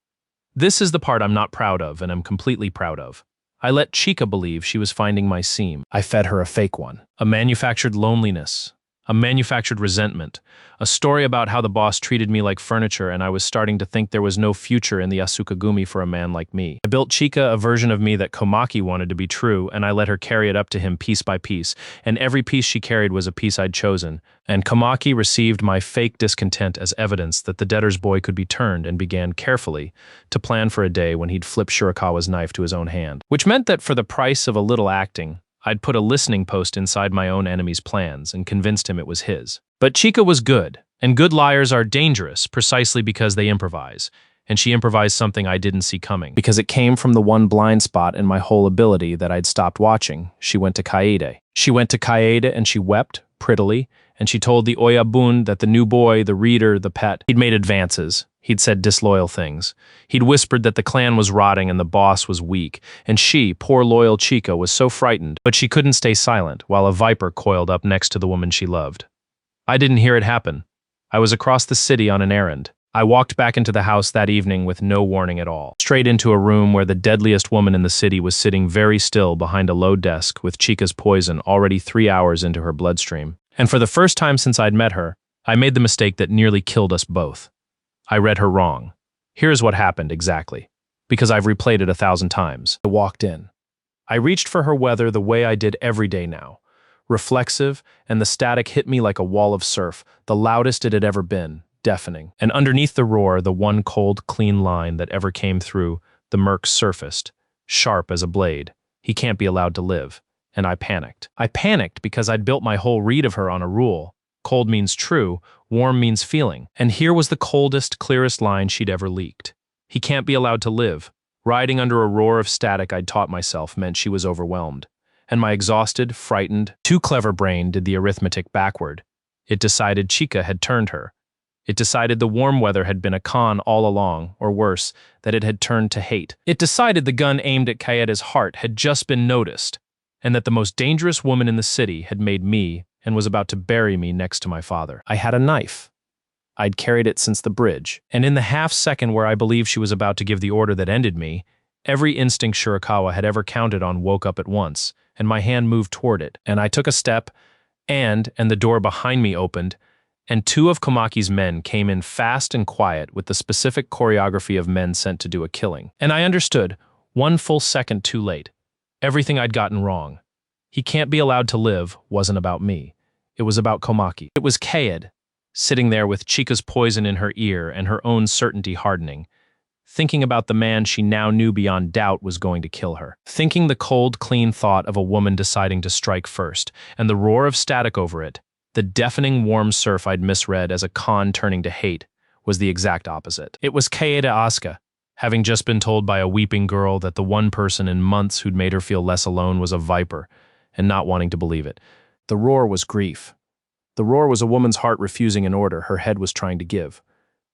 This is the part I'm not proud of, and I'm completely proud of. I let Chica believe she was finding my seam. I fed her a fake one. A manufactured loneliness. A manufactured resentment. A story about how the boss treated me like furniture and I was starting to think there was no future in the Asukagumi for a man like me. I built Chica a version of me that Komaki wanted to be true, and I let her carry it up to him piece by piece, and every piece she carried was a piece I'd chosen. And Komaki received my fake discontent as evidence that the debtor's boy could be turned, and began carefully to plan for a day when he'd flip Shirakawa's knife to his own hand. Which meant that for the price of a little acting, I'd put a listening post inside my own enemy's plans and convinced him it was his. But Chica was good, and good liars are dangerous precisely because they improvise, and she improvised something I didn't see coming. Because it came from the one blind spot in my whole ability that I'd stopped watching. She went to Kaede. She went to Kaede and she wept, prettily, and she told the Oyabun that the new boy, the reader, the pet, he'd made advances. He'd said disloyal things. He'd whispered that the clan was rotting and the boss was weak, and she, poor loyal Chica, was so frightened, but she couldn't stay silent while a viper coiled up next to the woman she loved. I didn't hear it happen. I was across the city on an errand. I walked back into the house that evening with no warning at all, straight into a room where the deadliest woman in the city was sitting very still behind a low desk with Chica's poison already 3 hours into her bloodstream. And for the first time since I'd met her, I made the mistake that nearly killed us both. I read her wrong. Here's what happened exactly, because I've replayed it 1,000 times. I walked in. I reached for her weather the way I did every day now. Reflexive, and the static hit me like a wall of surf, the loudest it had ever been, deafening. And underneath the roar, the one cold, clean line that ever came through, the merc surfaced, sharp as a blade. He can't be allowed to live. And I panicked. I panicked because I'd built my whole read of her on a rule. Cold means true, warm means feeling. And here was the coldest, clearest line she'd ever leaked. He can't be allowed to live. Riding under a roar of static I'd taught myself meant she was overwhelmed. And my exhausted, frightened, too clever brain did the arithmetic backward. It decided Chica had turned her. It decided the warm weather had been a con all along, or worse, that it had turned to hate. It decided the gun aimed at Kaeda's heart had just been noticed, and that the most dangerous woman in the city had made me and was about to bury me next to my father. I had a knife. I'd carried it since the bridge, and in the half-second where I believed she was about to give the order that ended me, every instinct Shirakawa had ever counted on woke up at once, and my hand moved toward it, and I took a step, and the door behind me opened, and 2 of Komaki's men came in fast and quiet with the specific choreography of men sent to do a killing. And I understood, 1 full second too late, everything I'd gotten wrong. He can't be allowed to live wasn't about me. It was about Komaki. It was Kaede, sitting there with Chica's poison in her ear and her own certainty hardening, thinking about the man she now knew beyond doubt was going to kill her. Thinking the cold, clean thought of a woman deciding to strike first, and the roar of static over it, the deafening warm surf I'd misread as a con turning to hate, was the exact opposite. It was Kaede Asuka, having just been told by a weeping girl that the one person in months who'd made her feel less alone was a viper, and not wanting to believe it. The roar was grief. The roar was a woman's heart refusing an order her head was trying to give.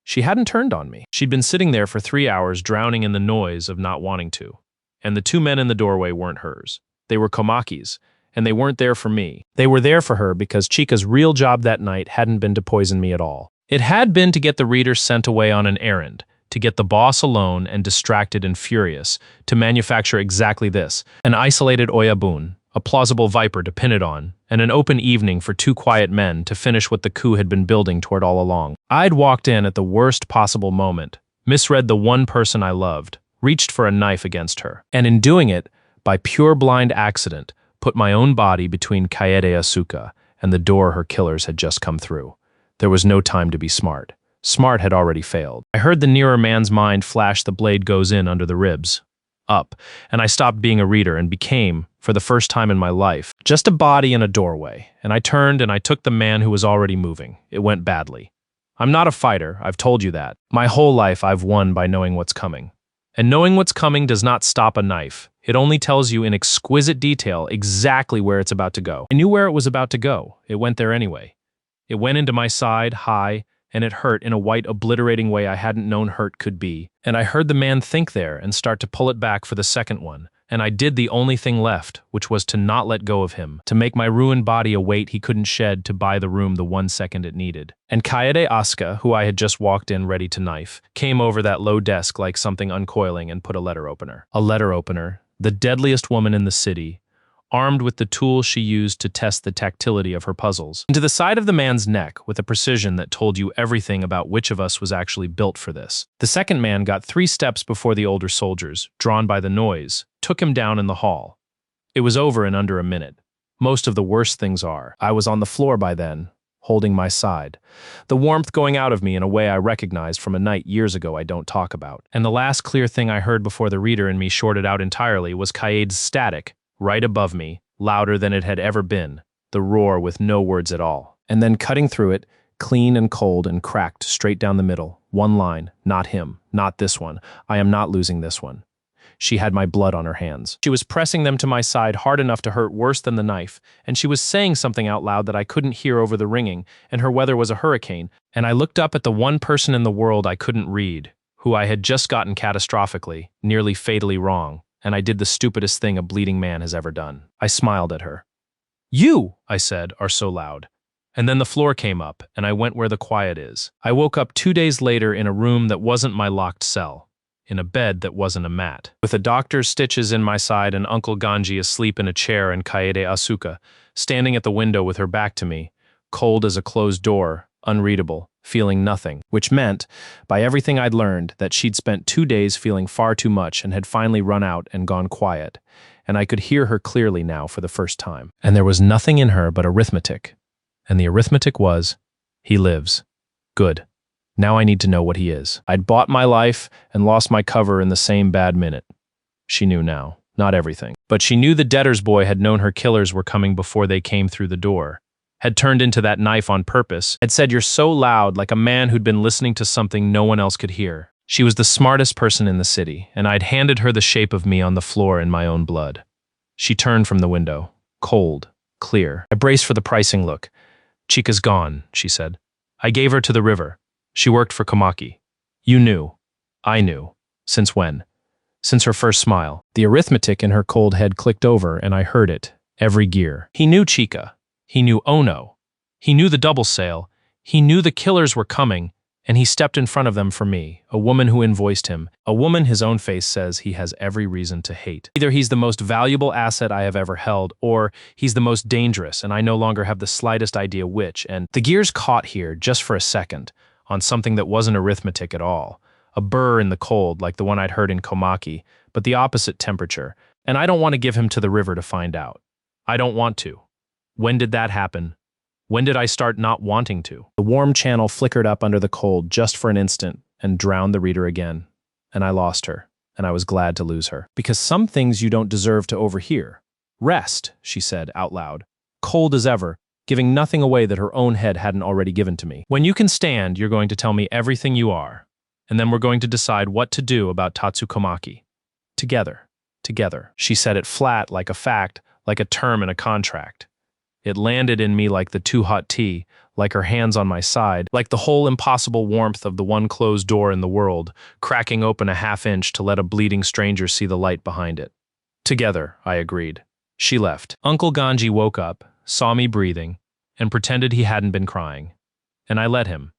She hadn't turned on me. She'd been sitting there for 3 hours drowning in the noise of not wanting to. And the 2 men in the doorway weren't hers. They were Komaki's, and they weren't there for me. They were there for her because Chica's real job that night hadn't been to poison me at all. It had been to get the reader sent away on an errand, to get the boss alone and distracted and furious, to manufacture exactly this, an isolated Oyabun, a plausible viper to pin it on, and an open evening for 2 quiet men to finish what the coup had been building toward all along. I'd walked in at the worst possible moment, misread the one person I loved, reached for a knife against her, and in doing it, by pure blind accident, put my own body between Kaede Asuka and the door her killers had just come through. There was no time to be smart. Smart had already failed. I heard the nearer man's mind flash the blade goes in under the ribs. up, and I stopped being a reader and became, for the first time in my life, just a body in a doorway, and I turned and I took the man who was already moving. It went badly. I'm not a fighter, I've told you that. My whole life I've won by knowing what's coming. And knowing what's coming does not stop a knife. It only tells you in exquisite detail exactly where it's about to go. I knew where it was about to go. It went there anyway. It went into my side, high, and it hurt in a white, obliterating way I hadn't known hurt could be. And I heard the man think there and start to pull it back for the second one. And I did the only thing left, which was to not let go of him, to make my ruined body a weight he couldn't shed to buy the room the 1 second it needed. And Kaede Asuka, who I had just walked in ready to knife, came over that low desk like something uncoiling and put a letter opener. A letter opener, the deadliest woman in the city, armed with the tools she used to test the tactility of her puzzles, into the side of the man's neck with a precision that told you everything about which of us was actually built for this. The second man got 3 steps before the older soldiers, drawn by the noise, took him down in the hall. It was over in under a minute. Most of the worst things are. I was on the floor by then, holding my side, the warmth going out of me in a way I recognized from a night years ago I don't talk about. And the last clear thing I heard before the reader in me shorted out entirely was Kaede's static, right above me, louder than it had ever been, the roar with no words at all. And then cutting through it, clean and cold and cracked straight down the middle, one line, not him, not this one, I am not losing this one. She had my blood on her hands. She was pressing them to my side hard enough to hurt worse than the knife, and she was saying something out loud that I couldn't hear over the ringing, and her weather was a hurricane, and I looked up at the one person in the world I couldn't read, who I had just gotten catastrophically, nearly fatally wrong, and I did the stupidest thing a bleeding man has ever done. I smiled at her. "You," I said, "are so loud." And then the floor came up, and I went where the quiet is. I woke up 2 days later in a room that wasn't my locked cell, in a bed that wasn't a mat, with a doctor's stitches in my side and Uncle Ganji asleep in a chair and Kaede Asuka standing at the window with her back to me, cold as a closed door, unreadable, feeling nothing, which meant, by everything I'd learned, that she'd spent 2 days feeling far too much and had finally run out and gone quiet, and I could hear her clearly now for the first time. And there was nothing in her but arithmetic, and the arithmetic was, he lives. Good. Now I need to know what he is. I'd bought my life and lost my cover in the same bad minute. She knew now, not everything, but she knew the debtor's boy had known her killers were coming before they came through the door, had turned into that knife on purpose, had said, "You're so loud," like a man who'd been listening to something no one else could hear. She was the smartest person in the city, and I'd handed her the shape of me on the floor in my own blood. She turned from the window, cold, clear. I braced for the pricing look. "Chica's gone," she said. "I gave her to the river. She worked for Komaki. You knew. I knew. Since when?" Since her first smile. The arithmetic in her cold head clicked over, and I heard it, every gear. He knew Chica. He knew Ono. He knew the double sale. He knew the killers were coming, and he stepped in front of them for me, a woman who invoiced him, a woman his own face says he has every reason to hate. Either he's the most valuable asset I have ever held, or he's the most dangerous, and I no longer have the slightest idea which, and the gears caught here, just for a second, on something that wasn't arithmetic at all. A burr in the cold, like the one I'd heard in Komaki, but the opposite temperature, and I don't want to give him to the river to find out. I don't want to. When did that happen? When did I start not wanting to? The warm channel flickered up under the cold just for an instant and drowned the reader again. And I lost her, and I was glad to lose her. Because some things you don't deserve to overhear. "Rest," she said out loud, cold as ever, giving nothing away that her own head hadn't already given to me. "When you can stand, you're going to tell me everything you are, and then we're going to decide what to do about Tatsukomaki. Together. Together." She said it flat, like a fact, like a term in a contract. It landed in me like the too hot tea, like her hands on my side, like the whole impossible warmth of the one closed door in the world, cracking open a half-inch to let a bleeding stranger see the light behind it. "Together," I agreed. She left. Uncle Ganji woke up, saw me breathing, and pretended he hadn't been crying. And I let him.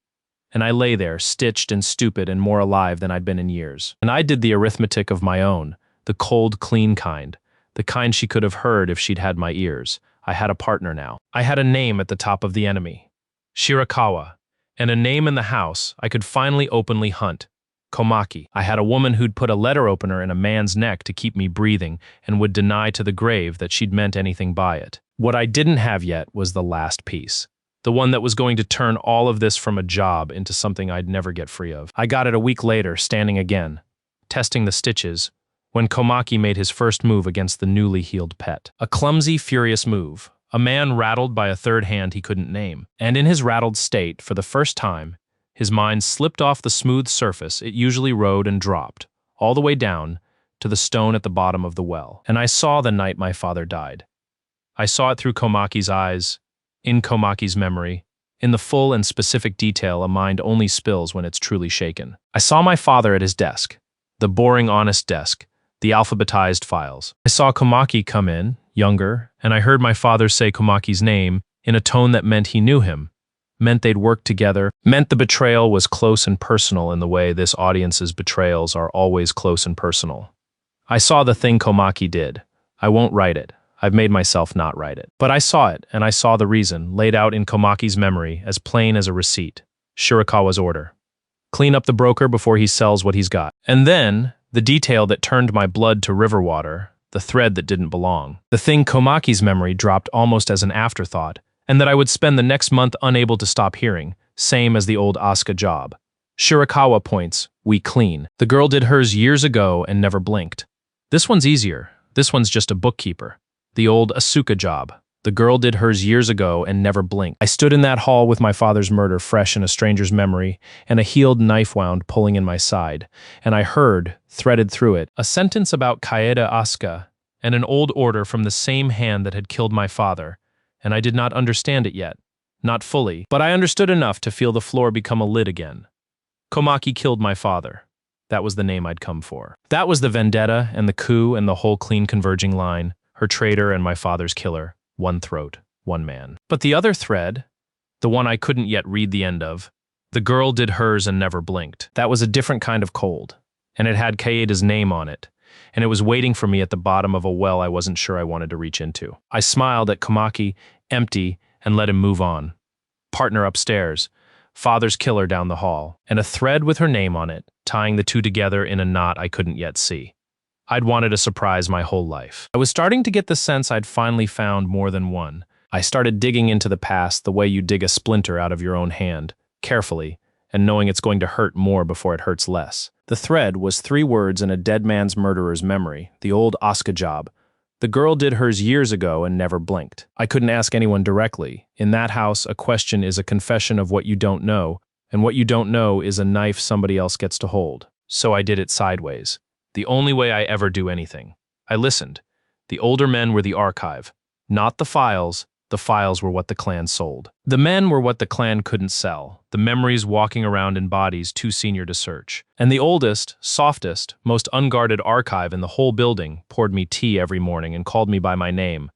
And I lay there, stitched and stupid and more alive than I'd been in years. And I did the arithmetic of my own, the cold, clean kind, the kind she could have heard if she'd had my ears. I had a partner now. I had a name at the top of the enemy. Shirakawa. And a name in the house I could finally openly hunt. Komaki. I had a woman who'd put a letter opener in a man's neck to keep me breathing and would deny to the grave that she'd meant anything by it. What I didn't have yet was the last piece. The one that was going to turn all of this from a job into something I'd never get free of. I got it a week later, standing again, testing the stitches, when Komaki made his first move against the newly healed pet. A clumsy, furious move. A man rattled by a third hand he couldn't name. And in his rattled state, for the first time, his mind slipped off the smooth surface it usually rode and dropped, all the way down, to the stone at the bottom of the well. And I saw the night my father died. I saw it through Komaki's eyes, in Komaki's memory, in the full and specific detail a mind only spills when it's truly shaken. I saw my father at his desk, the boring, honest desk, the alphabetized files. I saw Komaki come in, younger, and I heard my father say Komaki's name in a tone that meant he knew him, meant they'd worked together, meant the betrayal was close and personal in the way this audience's betrayals are always close and personal. I saw the thing Komaki did. I won't write it. I've made myself not write it. But I saw it, and I saw the reason, laid out in Komaki's memory, as plain as a receipt. Shirakawa's order. Clean up the broker before he sells what he's got. And then, the detail that turned my blood to river water, the thread that didn't belong. The thing Komaki's memory dropped almost as an afterthought, and that I would spend the next month unable to stop hearing, same as the old Asuka job. Shirakawa points, we clean. The girl did hers years ago and never blinked. This one's easier. This one's just a bookkeeper. The old Asuka job. The girl did hers years ago and never blinked. I stood in that hall with my father's murder fresh in a stranger's memory and a healed knife wound pulling in my side, and I heard, threaded through it, a sentence about Kaede Asuka and an old order from the same hand that had killed my father, and I did not understand it yet. Not fully, but I understood enough to feel the floor become a lid again. Komaki killed my father. That was the name I'd come for. That was the vendetta and the coup and the whole clean converging line, her traitor and my father's killer. One throat, one man. But the other thread, the one I couldn't yet read the end of, the girl did hers and never blinked. That was a different kind of cold, and it had Kaede's name on it, and it was waiting for me at the bottom of a well I wasn't sure I wanted to reach into. I smiled at Komaki, empty, and let him move on. Partner upstairs, father's killer down the hall, and a thread with her name on it, tying the two together in a knot I couldn't yet see. I'd wanted a surprise my whole life. I was starting to get the sense I'd finally found more than one. I started digging into the past the way you dig a splinter out of your own hand, carefully, and knowing it's going to hurt more before it hurts less. The thread was 3 words in a dead man's murderer's memory, the old Asuka job. The girl did hers years ago and never blinked. I couldn't ask anyone directly. In that house, a question is a confession of what you don't know, and what you don't know is a knife somebody else gets to hold. So I did it sideways. The only way I ever do anything. I listened. The older men were the archive, not the files. The files were what the clan sold. The men were what the clan couldn't sell, the memories walking around in bodies too senior to search. And the oldest, softest, most unguarded archive in the whole building poured me tea every morning and called me by my name.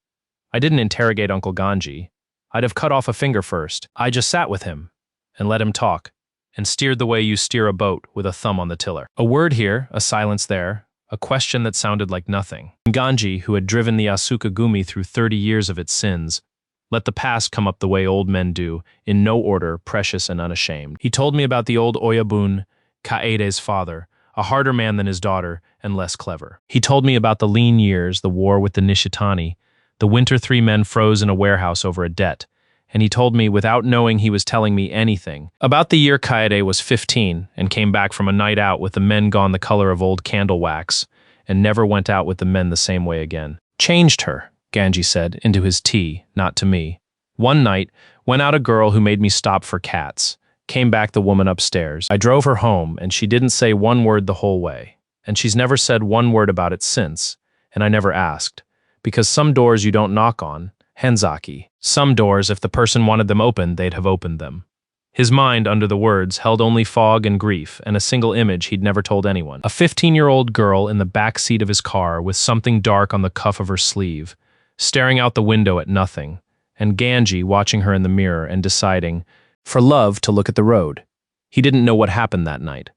I didn't interrogate Uncle Ganji. I'd have cut off a finger first. I just sat with him and let him talk, and steered the way you steer a boat with a thumb on the tiller. A word here, a silence there, a question that sounded like nothing. Ganji, who had driven the Asuka Gumi through 30 years of its sins, let the past come up the way old men do, in no order, precious and unashamed. He told me about the old Oyabun, Kaede's father, a harder man than his daughter and less clever. He told me about the lean years, the war with the Nishitani, the winter 3 men froze in a warehouse over a debt, and he told me, without knowing he was telling me anything, about the year Kaede was 15 and came back from a night out with the men gone the color of old candle wax and never went out with the men the same way again. Changed her, Ganji said, into his tea, not to me. One night, went out a girl who made me stop for cats. Came back the woman upstairs. I drove her home, and she didn't say one word the whole way. And she's never said one word about it since, and I never asked. Because some doors you don't knock on, Henzaki. Some doors, if the person wanted them open, they'd have opened them. His mind, under the words, held only fog and grief, and a single image he'd never told anyone. A 15-year-old girl in the back seat of his car with something dark on the cuff of her sleeve, staring out the window at nothing, and Ganji watching her in the mirror and deciding, for love, to look at the road. He didn't know what happened that night,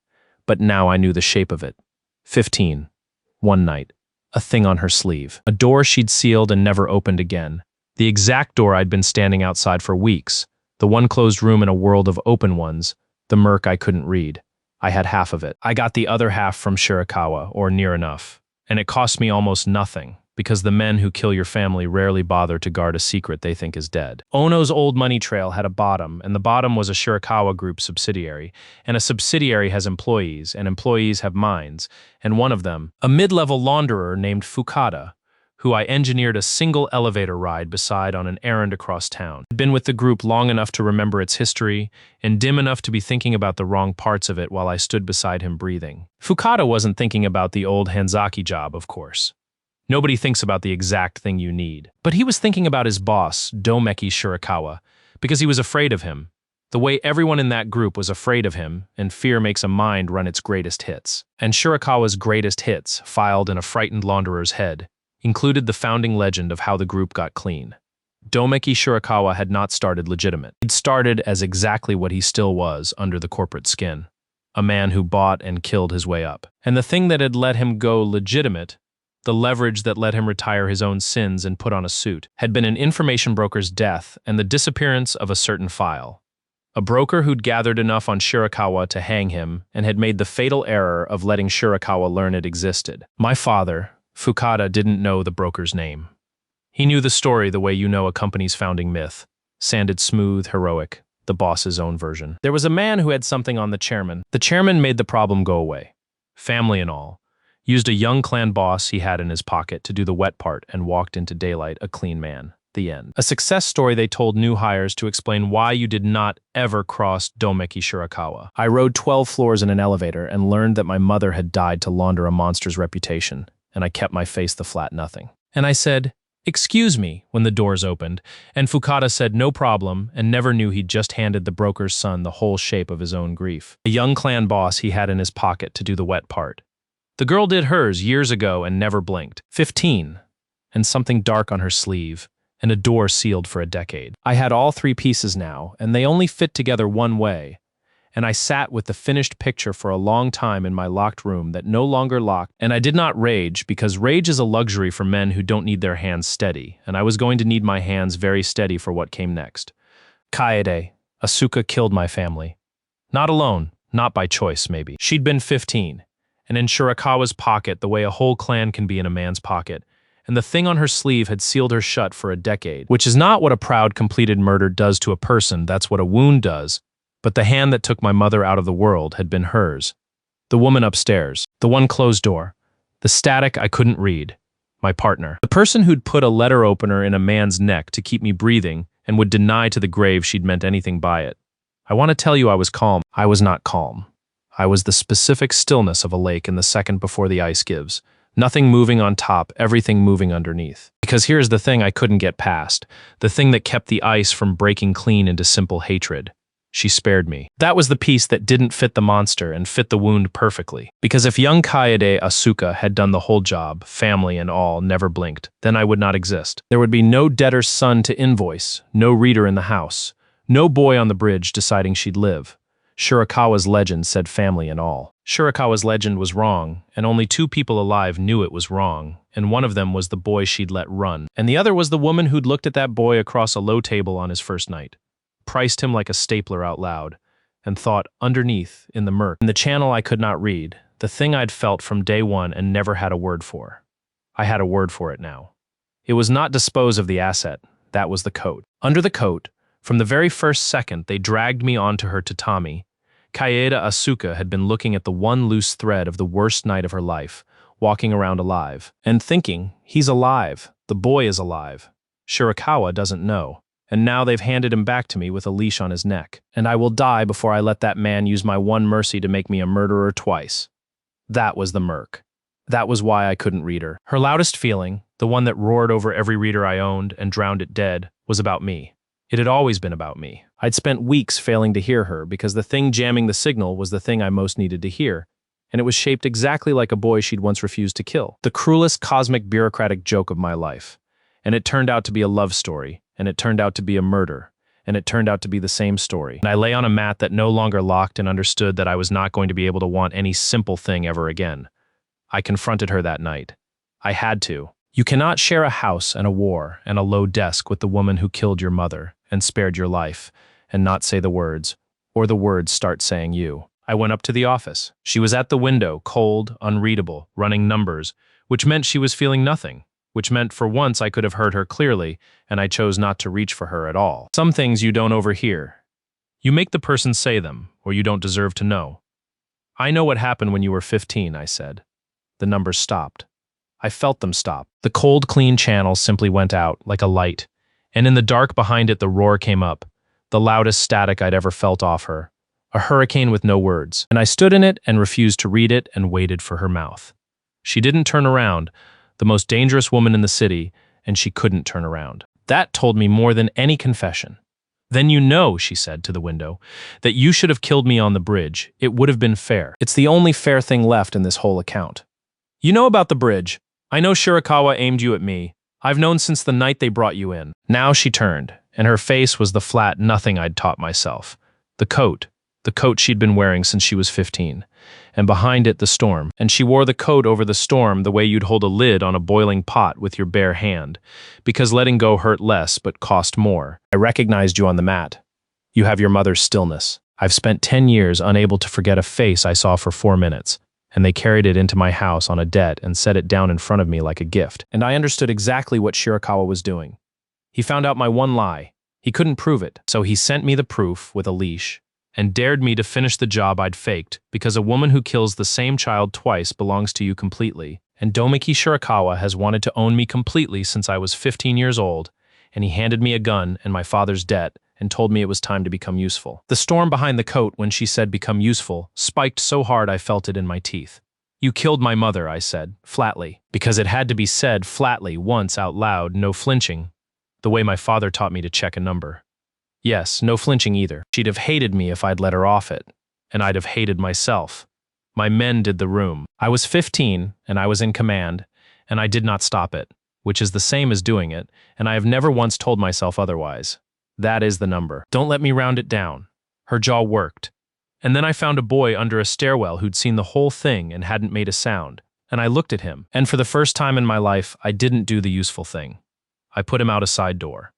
but now I knew the shape of it. 15. One night. A thing on her sleeve. A door she'd sealed and never opened again. The exact door I'd been standing outside for weeks. The one closed room in a world of open ones. The murk I couldn't read. I had half of it. I got the other half from Shirakawa, or near enough. And it cost me almost nothing. because the men who kill your family rarely bother to guard a secret they think is dead. Ono's old money trail had a bottom, and the bottom was a Shirakawa Group subsidiary, and a subsidiary has employees, and employees have minds, and one of them, a mid-level launderer named Fukada, who I engineered a single elevator ride beside on an errand across town. I'd been with the group long enough to remember its history, and dim enough to be thinking about the wrong parts of it while I stood beside him breathing. Fukada wasn't thinking about the old Hanzaki job, of course. Nobody thinks about the exact thing you need. But he was thinking about his boss, Domeki Shirakawa, because he was afraid of him, the way everyone in that group was afraid of him, and fear makes a mind run its greatest hits. And Shirakawa's greatest hits, filed in a frightened launderer's head, included the founding legend of how the group got clean. Domeki Shirakawa had not started legitimate. He'd started as exactly what he still was under the corporate skin, a man who bought and killed his way up. And the thing that had let him go legitimate, the leverage that let him retire his own sins and put on a suit, had been an information broker's death and the disappearance of a certain file. A broker who'd gathered enough on Shirakawa to hang him and had made the fatal error of letting Shirakawa learn it existed. My father, Fukada, didn't know the broker's name. He knew the story the way you know a company's founding myth, sanded smooth, heroic, the boss's own version. There was a man who had something on the chairman. The chairman made the problem go away, family and all, used a young clan boss he had in his pocket to do the wet part and walked into daylight a clean man. The end. A success story they told new hires to explain why you did not ever cross Domeki Shirakawa. I rode 12 floors in an elevator and learned that my mother had died to launder a monster's reputation, and I kept my face the flat nothing. And I said, "Excuse me," when the doors opened, and Fukada said no problem and never knew he'd just handed the broker's son the whole shape of his own grief. A young clan boss he had in his pocket to do the wet part. The girl did hers years ago and never blinked. 15, and something dark on her sleeve, and a door sealed for a decade. I had all three pieces now, and they only fit together one way, and I sat with the finished picture for a long time in my locked room that no longer locked, and I did not rage, because rage is a luxury for men who don't need their hands steady, and I was going to need my hands very steady for what came next. Kaede, Asuka killed my family. Not alone, not by choice, maybe. She'd been 15, and in Shirakawa's pocket the way a whole clan can be in a man's pocket, and the thing on her sleeve had sealed her shut for a decade, which is not what a proud, completed murder does to a person, that's what a wound does. But the hand that took my mother out of the world had been hers. The woman upstairs, the one closed door, the static I couldn't read, my partner. The person who'd put a letter opener in a man's neck to keep me breathing and would deny to the grave she'd meant anything by it. I want to tell you I was calm. I was not calm. I was the specific stillness of a lake in the second before the ice gives. Nothing moving on top, everything moving underneath. Because here's the thing I couldn't get past, the thing that kept the ice from breaking clean into simple hatred. She spared me. That was the piece that didn't fit the monster and fit the wound perfectly. Because if young Kaede Asuka had done the whole job, family and all, never blinked, then I would not exist. There would be no debtor's son to invoice, no reader in the house, no boy on the bridge deciding she'd live. Shirakawa's legend said family and all. Shirakawa's legend was wrong, and only 2 people alive knew it was wrong, and one of them was the boy she'd let run, and the other was the woman who'd looked at that boy across a low table on his first night, priced him like a stapler out loud, and thought, underneath, in the murk, in the channel I could not read, the thing I'd felt from day one and never had a word for. I had a word for it now. It was not dispose of the asset, that was the coat. Under the coat, from the very first second they dragged me onto her tatami, Kaede Asuka had been looking at the one loose thread of the worst night of her life, walking around alive, and thinking, he's alive, the boy is alive. Shirakawa doesn't know, and now they've handed him back to me with a leash on his neck, and I will die before I let that man use my one mercy to make me a murderer twice. That was the murk. That was why I couldn't read her. Her loudest feeling, the one that roared over every reader I owned and drowned it dead, was about me. It had always been about me. I'd spent weeks failing to hear her because the thing jamming the signal was the thing I most needed to hear, and it was shaped exactly like a boy she'd once refused to kill. The cruelest cosmic bureaucratic joke of my life. And it turned out to be a love story, and it turned out to be a murder, and it turned out to be the same story. And I lay on a mat that no longer locked and understood that I was not going to be able to want any simple thing ever again. I confronted her that night. I had to. You cannot share a house and a war and a low desk with the woman who killed your mother and spared your life, and not say the words, or the words start saying you. I went up to the office. She was at the window, cold, unreadable, running numbers, which meant she was feeling nothing. which meant for once I could have heard her clearly, and I chose not to reach for her at all. Some things you don't overhear. You make the person say them, or you don't deserve to know. I know what happened when you were 15, I said. The numbers stopped. I felt them stop. The cold, clean channel simply went out, like a light, and in the dark behind it the roar came up, the loudest static I'd ever felt off her, a hurricane with no words, and I stood in it and refused to read it and waited for her mouth. She didn't turn around, the most dangerous woman in the city, and she couldn't turn around. That told me more than any confession. Then you know, she said to the window, that you should have killed me on the bridge. It would have been fair. It's the only fair thing left in this whole account. You know about the bridge. I know Shirakawa aimed you at me. I've known since the night they brought you in. Now she turned, and her face was the flat nothing I'd taught myself. The coat she'd been wearing since she was 15. And behind it the storm. And she wore the coat over the storm the way you'd hold a lid on a boiling pot with your bare hand, because letting go hurt less but cost more. I recognized you on the mat. You have your mother's stillness. I've spent 10 years unable to forget a face I saw for 4 minutes, and they carried it into my house on a debt and set it down in front of me like a gift. And I understood exactly what Shirakawa was doing. He found out my one lie. He couldn't prove it, so he sent me the proof with a leash and dared me to finish the job I'd faked, because a woman who kills the same child twice belongs to you completely, and Domiki Shirakawa has wanted to own me completely since I was 15 years old, and he handed me a gun and my father's debt and told me it was time to become useful. The storm behind the coat when she said become useful spiked so hard I felt it in my teeth. You killed my mother, I said, flatly, because it had to be said flatly once out loud, no flinching, the way my father taught me to check a number. Yes, no flinching either. She'd have hated me if I'd let her off it, and I'd have hated myself. My men did the room. I was 15, and I was in command, and I did not stop it, which is the same as doing it, and I have never once told myself otherwise. That is the number. Don't let me round it down. Her jaw worked. And then I found a boy under a stairwell who'd seen the whole thing and hadn't made a sound, and I looked at him, and for the first time in my life, I didn't do the useful thing. I put him out a side door.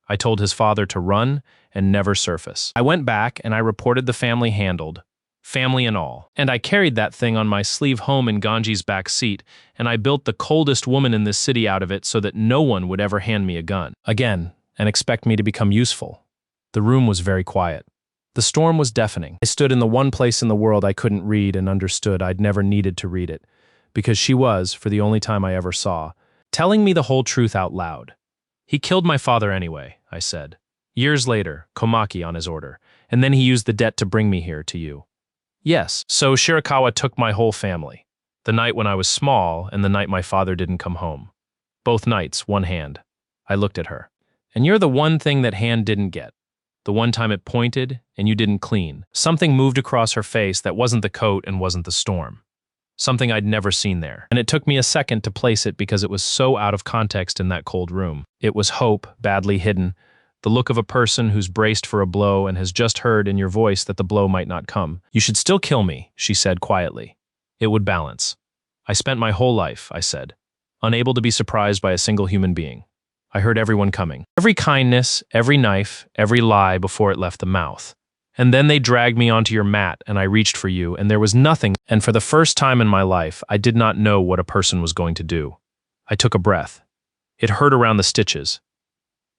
I told his father to run and never surface. I went back and I reported the family handled, family and all. And I carried that thing on my sleeve home in Ganji's back seat, and I built the coldest woman in this city out of it so that no one would ever hand me a gun again and expect me to become useful. The room was very quiet. The storm was deafening. I stood in the one place in the world I couldn't read and understood I'd never needed to read it, because she was, for the only time I ever saw, telling me the whole truth out loud. He killed my father anyway, I said. Years later, Komaki on his order, and then he used the debt to bring me here to you. Yes, so Shirakawa took my whole family. The night when I was small and the night my father didn't come home. Both nights, one hand. I looked at her. And you're the one thing that hand didn't get. The one time it pointed and you didn't clean. Something moved across her face that wasn't the coat and wasn't the storm. Something I'd never seen there. And it took me a second to place it because it was so out of context in that cold room. It was hope, badly hidden, the look of a person who's braced for a blow and has just heard in your voice that the blow might not come. You should still kill me, she said quietly. It would balance. I spent my whole life, I said, unable to be surprised by a single human being. I heard everyone coming. Every kindness, every knife, every lie before it left the mouth. And then they dragged me onto your mat, and I reached for you, and there was nothing, and for the first time in my life, I did not know what a person was going to do. I took a breath. It hurt around the stitches.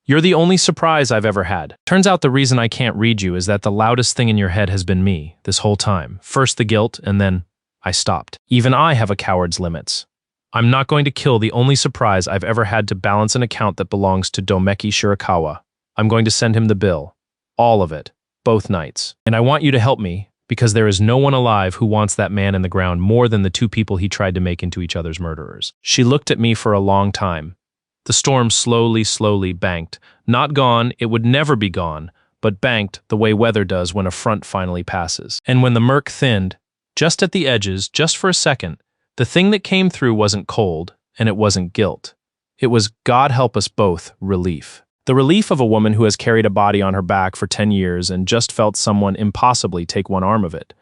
You're the only surprise I've ever had. Turns out the reason I can't read you is that the loudest thing in your head has been me, this whole time. First the guilt, and then I stopped. Even I have a coward's limits. I'm not going to kill the only surprise I've ever had to balance an account that belongs to Domeki Shirakawa. I'm going to send him the bill. All of it. Both nights. And I want you to help me, because there is no one alive who wants that man in the ground more than the two people he tried to make into each other's murderers. She looked at me for a long time. The storm slowly banked. Not gone, it would never be gone, but banked the way weather does when a front finally passes. And when the murk thinned, just at the edges, just for a second, the thing that came through wasn't cold, and it wasn't guilt. It was, God help us both, relief. The relief of a woman who has carried a body on her back for 10 years and just felt someone impossibly take one arm of it.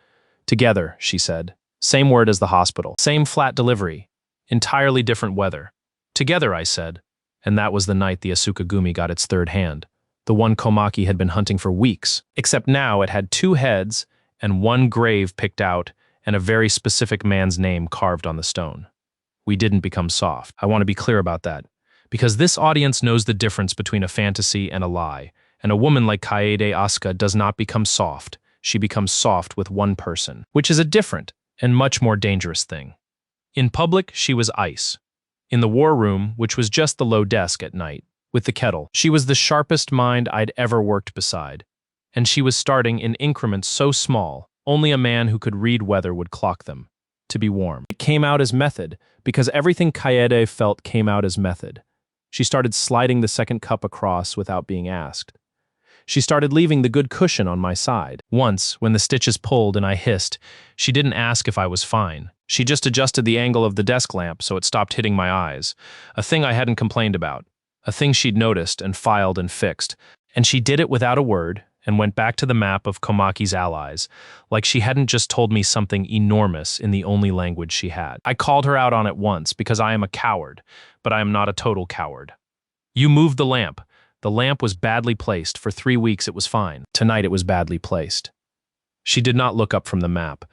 Together, she said. Same word as the hospital. Same flat delivery. Entirely different weather. Together, I said. And that was the night the Asukagumi got its third hand. The one Komaki had been hunting for weeks. Except now it had 2 heads and 1 grave picked out and a very specific man's name carved on the stone. We didn't become soft. I want to be clear about that. Because this audience knows the difference between a fantasy and a lie, and a woman like Kaede Asuka does not become soft. She becomes soft with one person, which is a different and much more dangerous thing. In public, she was ice. In the war room, which was just the low desk at night, with the kettle, she was the sharpest mind I'd ever worked beside. And she was starting in increments so small, only a man who could read weather would clock them. To be warm. It came out as method, because everything Kaede felt came out as method. She started sliding the second cup across without being asked. She started leaving the good cushion on my side. Once, when the stitches pulled and I hissed, she didn't ask if I was fine. She just adjusted the angle of the desk lamp so it stopped hitting my eyes, a thing I hadn't complained about, a thing she'd noticed and filed and fixed, and she did it without a word and went back to the map of Komaki's allies, like she hadn't just told me something enormous in the only language she had. I called her out on it once because I am a coward, but I am not a total coward. You moved the lamp. The lamp was badly placed. For 3 weeks it was fine. Tonight it was badly placed. She did not look up from the map,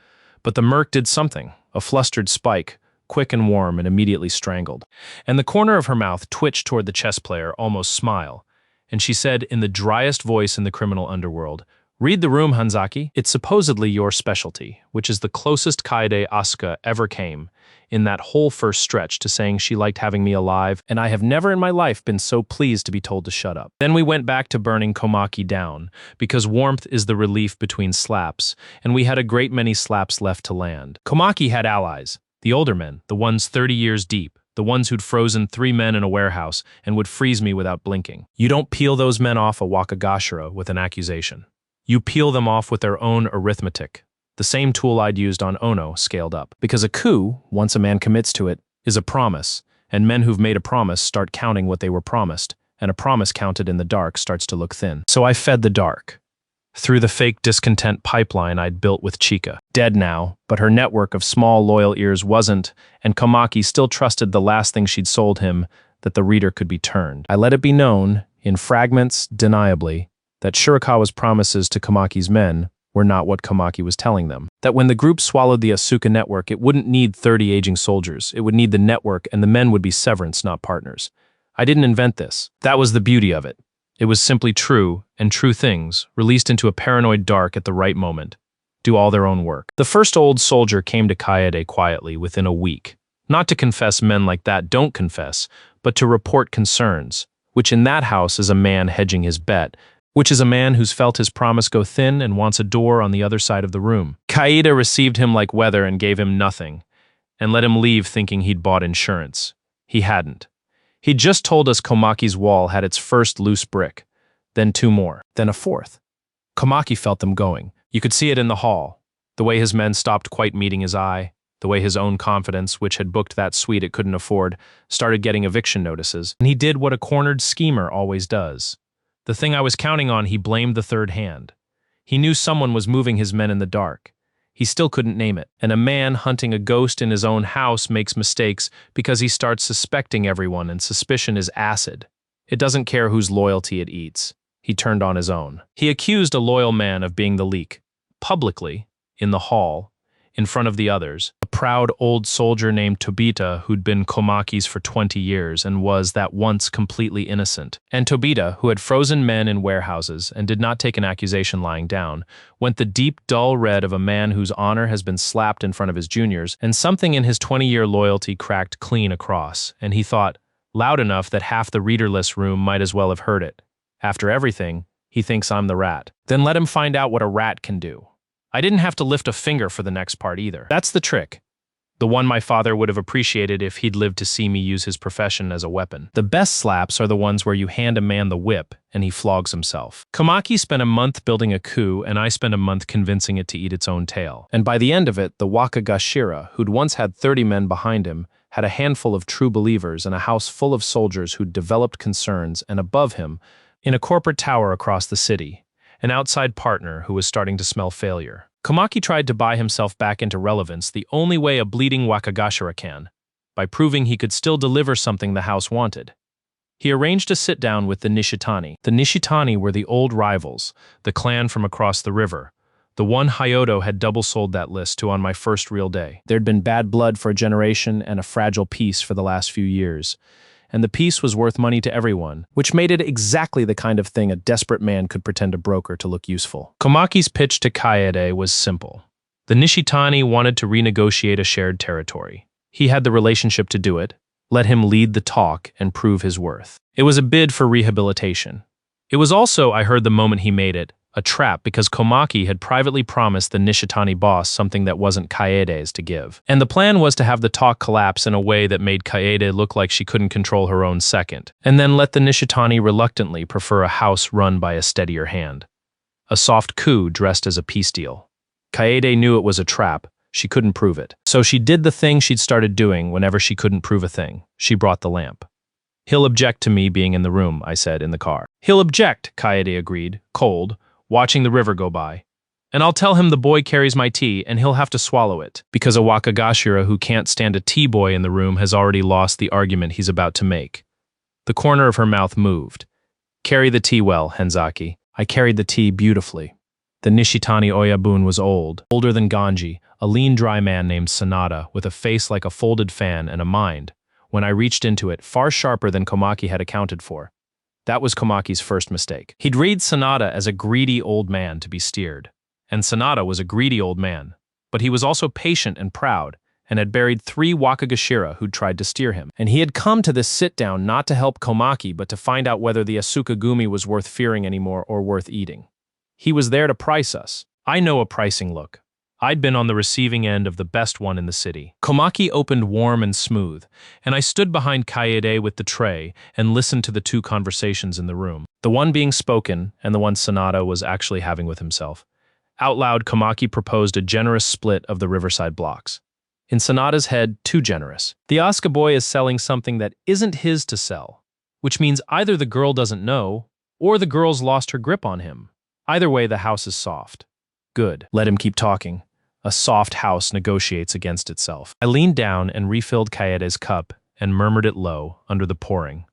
but the murk did something, a flustered spike, quick and warm and immediately strangled. And the corner of her mouth twitched toward the chess player, almost smile, and she said in the driest voice in the criminal underworld, "Read the room, Hanzaki. It's supposedly your specialty," which is the closest Kaede Asuka ever came in that whole first stretch to saying she liked having me alive, and I have never in my life been so pleased to be told to shut up. Then we went back to burning Komaki down, because warmth is the relief between slaps, and we had a great many slaps left to land. Komaki had allies, the older men, the ones 30 years deep, the ones who'd frozen 3 men in a warehouse and would freeze me without blinking. You don't peel those men off a wakagashira with an accusation. You peel them off with their own arithmetic. The same tool I'd used on Ono, scaled up. Because a coup, once a man commits to it, is a promise, and men who've made a promise start counting what they were promised, and a promise counted in the dark starts to look thin. So I fed the dark. Through the fake discontent pipeline I'd built with Chika. Dead now, but her network of small loyal ears wasn't, and Komaki still trusted the last thing she'd sold him, that the reader could be turned. I let it be known, in fragments, deniably, that Shirakawa's promises to Komaki's men were not what Komaki was telling them. That when the group swallowed the Asuka network, it wouldn't need 30 aging soldiers. It would need the network, and the men would be severance, not partners. I didn't invent this. That was the beauty of it. It was simply true, and true things, released into a paranoid dark at the right moment, do all their own work. The first old soldier came to Kaede quietly within a week. Not to confess men like that don't confess, but to report concerns, which in that house is a man hedging his bet, which is a man who's felt his promise go thin and wants a door on the other side of the room. Kaede received him like weather and gave him nothing, and let him leave thinking he'd bought insurance. He hadn't. He'd just told us Komaki's wall had its first loose brick, then 2 more, then a 4th. Komaki felt them going. You could see it in the hall, the way his men stopped quite meeting his eye, the way his own confidence, which had booked that suite it couldn't afford, started getting eviction notices, and he did what a cornered schemer always does. The thing I was counting on, he blamed the third hand. He knew someone was moving his men in the dark. He still couldn't name it. And a man hunting a ghost in his own house makes mistakes because he starts suspecting everyone, and suspicion is acid. It doesn't care whose loyalty it eats. He turned on his own. He accused a loyal man of being the leak, publicly, in the hall, in front of the others. A proud old soldier named Tobita who'd been Komaki's for 20 years and was that once completely innocent. And Tobita, who had frozen men in warehouses and did not take an accusation lying down, went the deep, dull red of a man whose honor has been slapped in front of his juniors, and something in his 20-year loyalty cracked clean across, and he thought, loud enough that half the readerless room might as well have heard it. After everything, he thinks I'm the rat. Then let him find out what a rat can do. I didn't have to lift a finger for the next part either. That's the trick. The one my father would have appreciated if he'd lived to see me use his profession as a weapon. The best slaps are the ones where you hand a man the whip and he flogs himself. Komaki spent a month building a coup, and I spent a month convincing it to eat its own tail. And by the end of it, the Wakagashira, who'd once had 30 men behind him, had a handful of true believers and a house full of soldiers who'd developed concerns, and above him, in a corporate tower across the city, an outside partner who was starting to smell failure. Komaki tried to buy himself back into relevance the only way a bleeding Wakagashira can, by proving he could still deliver something the house wanted. He arranged a sit-down with the Nishitani. The Nishitani were the old rivals, the clan from across the river, The one Hyodo had double-sold that list to on my first real day. There'd been bad blood for a generation and a fragile peace for the last few years. And the peace was worth money to everyone, which made it exactly the kind of thing a desperate man could pretend to broker to look useful. Komaki's pitch to Kaede was simple. The Nishitani wanted to renegotiate a shared territory. He had the relationship to do it. Let him lead the talk and prove his worth. It was a bid for rehabilitation. It was also, I heard the moment he made it, a trap because Komaki had privately promised the Nishitani boss something that wasn't Kaede's to give. And the plan was to have the talk collapse in a way that made Kaede look like she couldn't control her own second, and then let the Nishitani reluctantly prefer a house run by a steadier hand. A soft coup dressed as a peace deal. Kaede knew it was a trap. She couldn't prove it. So she did the thing she'd started doing whenever she couldn't prove a thing. She brought the lamp. He'll object to me being in the room, I said in the car. He'll object, Kaede agreed, cold, watching the river go by. And I'll tell him the boy carries my tea and he'll have to swallow it, because a Wakagashira who can't stand a tea boy in the room has already lost the argument he's about to make. The corner of her mouth moved. Carry the tea well, Henzaki. I carried the tea beautifully. The Nishitani Oyabun was old, older than Ganji, a lean dry man named Sanada with a face like a folded fan and a mind, when I reached into it, far sharper than Komaki had accounted for. That was Komaki's first mistake. He'd read Sanada as a greedy old man to be steered. And Sanada was a greedy old man. But he was also patient and proud, and had buried 3 Wakagashira who'd tried to steer him. And he had come to this sit-down not to help Komaki, but to find out whether the Asukagumi was worth fearing anymore or worth eating. He was there to price us. I know a pricing look. I'd been on the receiving end of the best one in the city. Komaki opened warm and smooth, and I stood behind Kaede with the tray and listened to the 2 conversations in the room. The one being spoken, and the one Sanada was actually having with himself. Out loud, Komaki proposed a generous split of the riverside blocks. In Sanada's head, too generous. The Asuka boy is selling something that isn't his to sell, which means either the girl doesn't know, or the girl's lost her grip on him. Either way, the house is soft. Good. Let him keep talking. A soft house negotiates against itself. I leaned down and refilled Kaede's cup and murmured it low under the pouring.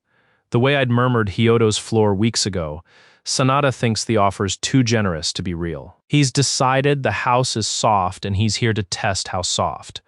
The way I'd murmured Hyodo's floor weeks ago, Sanada thinks the offer's too generous to be real. He's decided the house is soft and he's here to test how soft.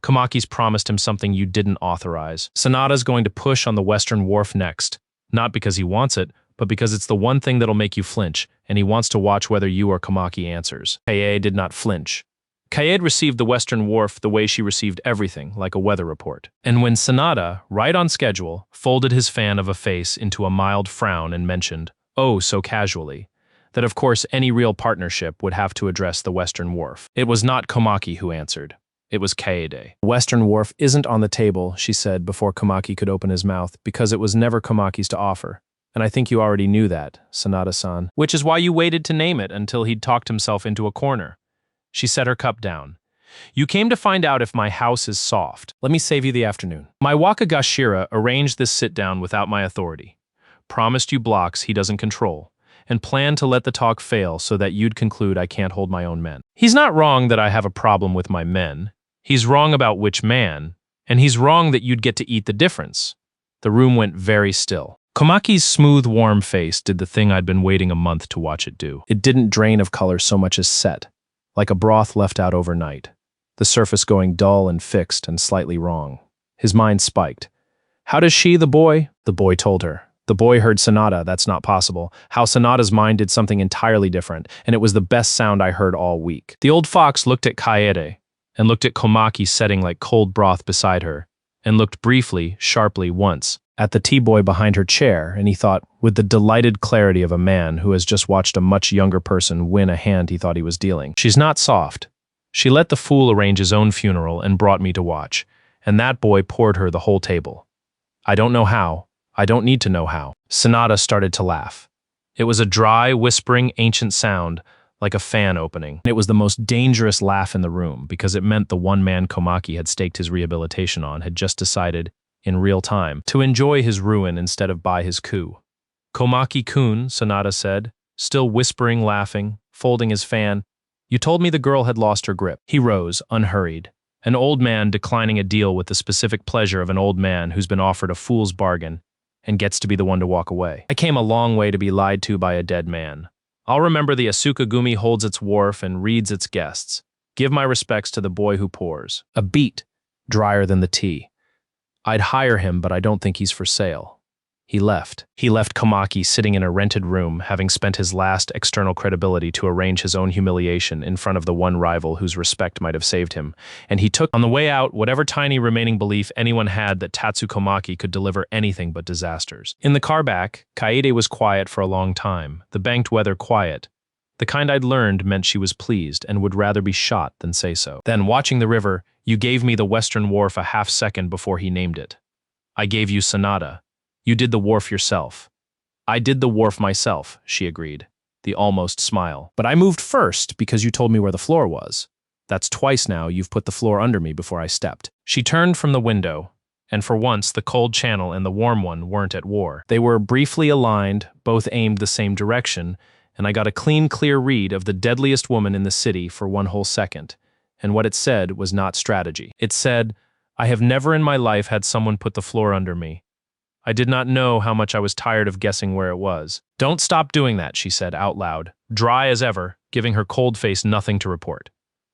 Komaki's promised him something you didn't authorize. Sanada's going to push on the Western Wharf next, not because he wants it, but because it's the one thing that'll make you flinch, and he wants to watch whether you or Komaki answers. Kaede did not flinch. Kaede received the Western Wharf the way she received everything, like a weather report. And when Sanada, right on schedule, folded his fan of a face into a mild frown and mentioned, oh so casually, that of course any real partnership would have to address the Western Wharf. It was not Komaki who answered. It was Kaede. The Western Wharf isn't on the table, she said before Komaki could open his mouth, because it was never Komaki's to offer. And I think you already knew that, Sanada-san. Which is why you waited to name it until he'd talked himself into a corner. She set her cup down. You came to find out if my house is soft. Let me save you the afternoon. My Wakagashira arranged this sit-down without my authority. Promised you blocks he doesn't control, and planned to let the talk fail so that you'd conclude I can't hold my own men. He's not wrong that I have a problem with my men. He's wrong about which man, and he's wrong that you'd get to eat the difference. The room went very still. Komaki's smooth, warm face did the thing I'd been waiting a month to watch it do. It didn't drain of color so much as set, like a broth left out overnight, the surface going dull and fixed and slightly wrong. His mind spiked. How does she, the boy? The boy told her. The boy heard Sanada, that's not possible. How Sanada's mind did something entirely different, and it was the best sound I heard all week. The old fox looked at Kaede, and looked at Komaki setting like cold broth beside her, and looked briefly, sharply, once, at the tea boy behind her chair, and he thought, with the delighted clarity of a man who has just watched a much younger person win a hand he thought he was dealing. She's not soft. She let the fool arrange his own funeral and brought me to watch, and that boy poured her the whole table. I don't know how. I don't need to know how. Sanada started to laugh. It was a dry, whispering, ancient sound, like a fan opening. It was the most dangerous laugh in the room, because it meant the one man Komaki had staked his rehabilitation on had just decided, in real time, to enjoy his ruin instead of buy his coup. Komaki-kun, Sanada said, still whispering, laughing, folding his fan. You told me the girl had lost her grip. He rose, unhurried. An old man declining a deal with the specific pleasure of an old man who's been offered a fool's bargain and gets to be the one to walk away. I came a long way to be lied to by a dead man. I'll remember the Asuka Gumi holds its wharf and reads its guests. Give my respects to the boy who pours. A beat, drier than the tea. I'd hire him, but I don't think he's for sale. He left. He left Komaki sitting in a rented room, having spent his last external credibility to arrange his own humiliation in front of the one rival whose respect might have saved him. And he took, on the way out, whatever tiny remaining belief anyone had that Tatsu Komaki could deliver anything but disasters. In the car back, Kaede was quiet for a long time, the banked weather quiet. The kind I'd learned meant she was pleased and would rather be shot than say so. Then, watching the river, you gave me the Western Wharf a half-second before he named it. I gave you Sonata. You did the wharf yourself. I did the wharf myself, she agreed, the almost smile. But I moved first because you told me where the floor was. That's twice now you've put the floor under me before I stepped. She turned from the window, and for once the cold channel and the warm one weren't at war. They were briefly aligned, both aimed the same direction, and I got a clean, clear read of the deadliest woman in the city for one whole second. And what it said was not strategy. It said, I have never in my life had someone put the floor under me. I did not know how much I was tired of guessing where it was. Don't stop doing that, she said out loud, dry as ever, giving her cold face nothing to report.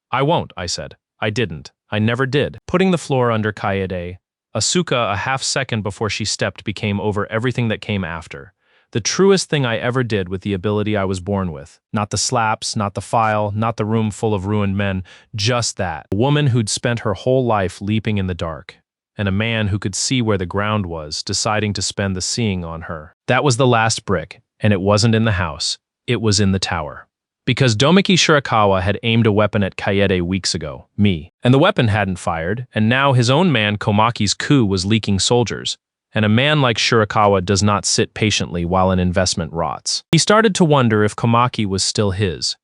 I won't, I said. I didn't. I never did. Putting the floor under Kaede, Asuka a half-second before she stepped became over everything that came after. The truest thing I ever did with the ability I was born with. Not the slaps, not the file, not the room full of ruined men, just that. A woman who'd spent her whole life leaping in the dark. And a man who could see where the ground was, deciding to spend the seeing on her. That was the last brick, and it wasn't in the house, it was in the tower. Because Domeki Shirakawa had aimed a weapon at Kaede weeks ago, me, and the weapon hadn't fired, and now his own man Komaki's coup was leaking soldiers, and a man like Shirakawa does not sit patiently while an investment rots. He started to wonder if Komaki was still his.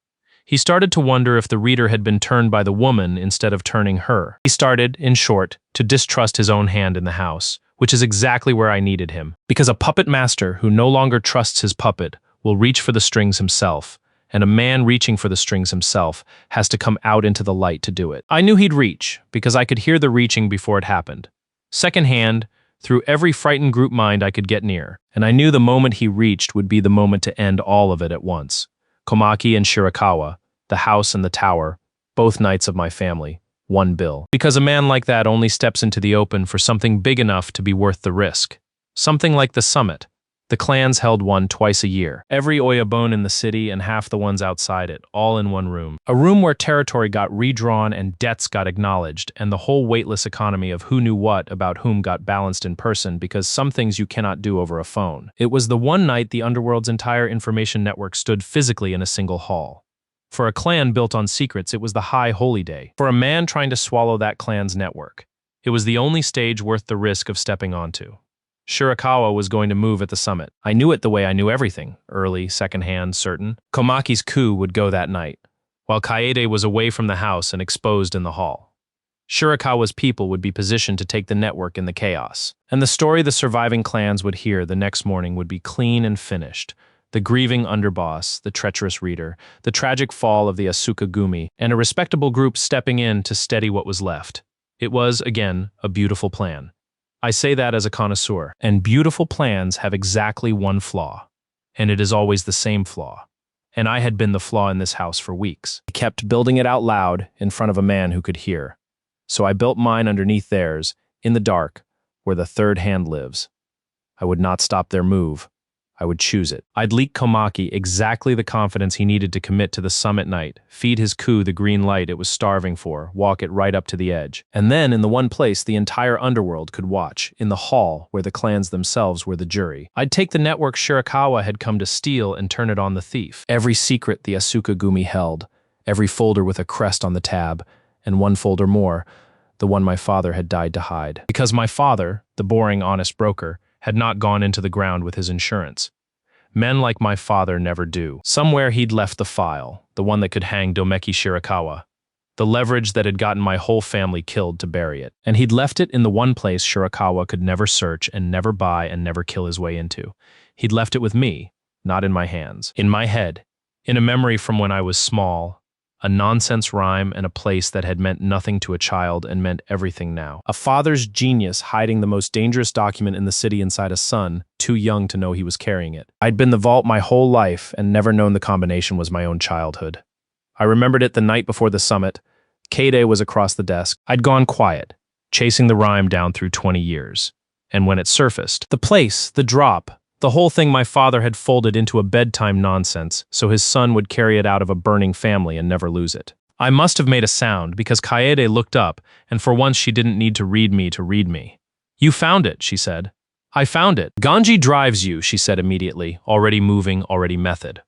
He started to wonder if the reader had been turned by the woman instead of turning her. He started, in short, to distrust his own hand in the house, which is exactly where I needed him. Because a puppet master who no longer trusts his puppet will reach for the strings himself, and a man reaching for the strings himself has to come out into the light to do it. I knew he'd reach, because I could hear the reaching before it happened. Secondhand, through every frightened group mind I could get near, and I knew the moment he reached would be the moment to end all of it at once. Komaki and Shirakawa, the house and the tower, both knights of my family, one bill. Because a man like that only steps into the open for something big enough to be worth the risk. Something like the summit. The clans held one twice a year. Every oyabone in the city and half the ones outside it, all in one room. A room where territory got redrawn and debts got acknowledged, and the whole weightless economy of who knew what about whom got balanced in person, because some things you cannot do over a phone. It was the one night the underworld's entire information network stood physically in a single hall. For a clan built on secrets, it was the high holy day. For a man trying to swallow that clan's network, it was the only stage worth the risk of stepping onto. Shirakawa was going to move at the summit. I knew it the way I knew everything, early, secondhand, certain. Komaki's coup would go that night, while Kaede was away from the house and exposed in the hall. Shirakawa's people would be positioned to take the network in the chaos. And the story the surviving clans would hear the next morning would be clean and finished. The grieving underboss, the treacherous reader, the tragic fall of the Asuka Gumi, and a respectable group stepping in to steady what was left. It was, again, a beautiful plan. I say that as a connoisseur, and beautiful plans have exactly one flaw, and it is always the same flaw. And I had been the flaw in this house for weeks. I kept building it out loud in front of a man who could hear. So I built mine underneath theirs, in the dark, where the third hand lives. I would not stop their move. I would choose it. I'd leak Komaki exactly the confidence he needed to commit to the summit night, feed his coup the green light it was starving for, walk it right up to the edge. And then, in the one place the entire underworld could watch, in the hall where the clans themselves were the jury, I'd take the network Shirakawa had come to steal and turn it on the thief. Every secret the Asuka Gumi held, every folder with a crest on the tab, and one folder more, the one my father had died to hide. Because my father, the boring, honest broker, had not gone into the ground with his insurance. Men like my father never do. Somewhere he'd left the file, the one that could hang Domeki Shirakawa, the leverage that had gotten my whole family killed to bury it. And he'd left it in the one place Shirakawa could never search and never buy and never kill his way into. He'd left it with me, not in my hands, in my head, in a memory from when I was small, a nonsense rhyme, and a place that had meant nothing to a child and meant everything now. A father's genius hiding the most dangerous document in the city inside a son, too young to know he was carrying it. I'd been the vault my whole life and never known the combination was my own childhood. I remembered it the night before the summit. K-Day was across the desk. I'd gone quiet, chasing the rhyme down through 20 years. And when it surfaced, the place, the drop, the whole thing my father had folded into a bedtime nonsense so his son would carry it out of a burning family and never lose it. I must have made a sound because Kaede looked up, and for once she didn't need to read me. "You found it," she said. "I found it." "Ganji drives you," she said immediately, already moving, already method.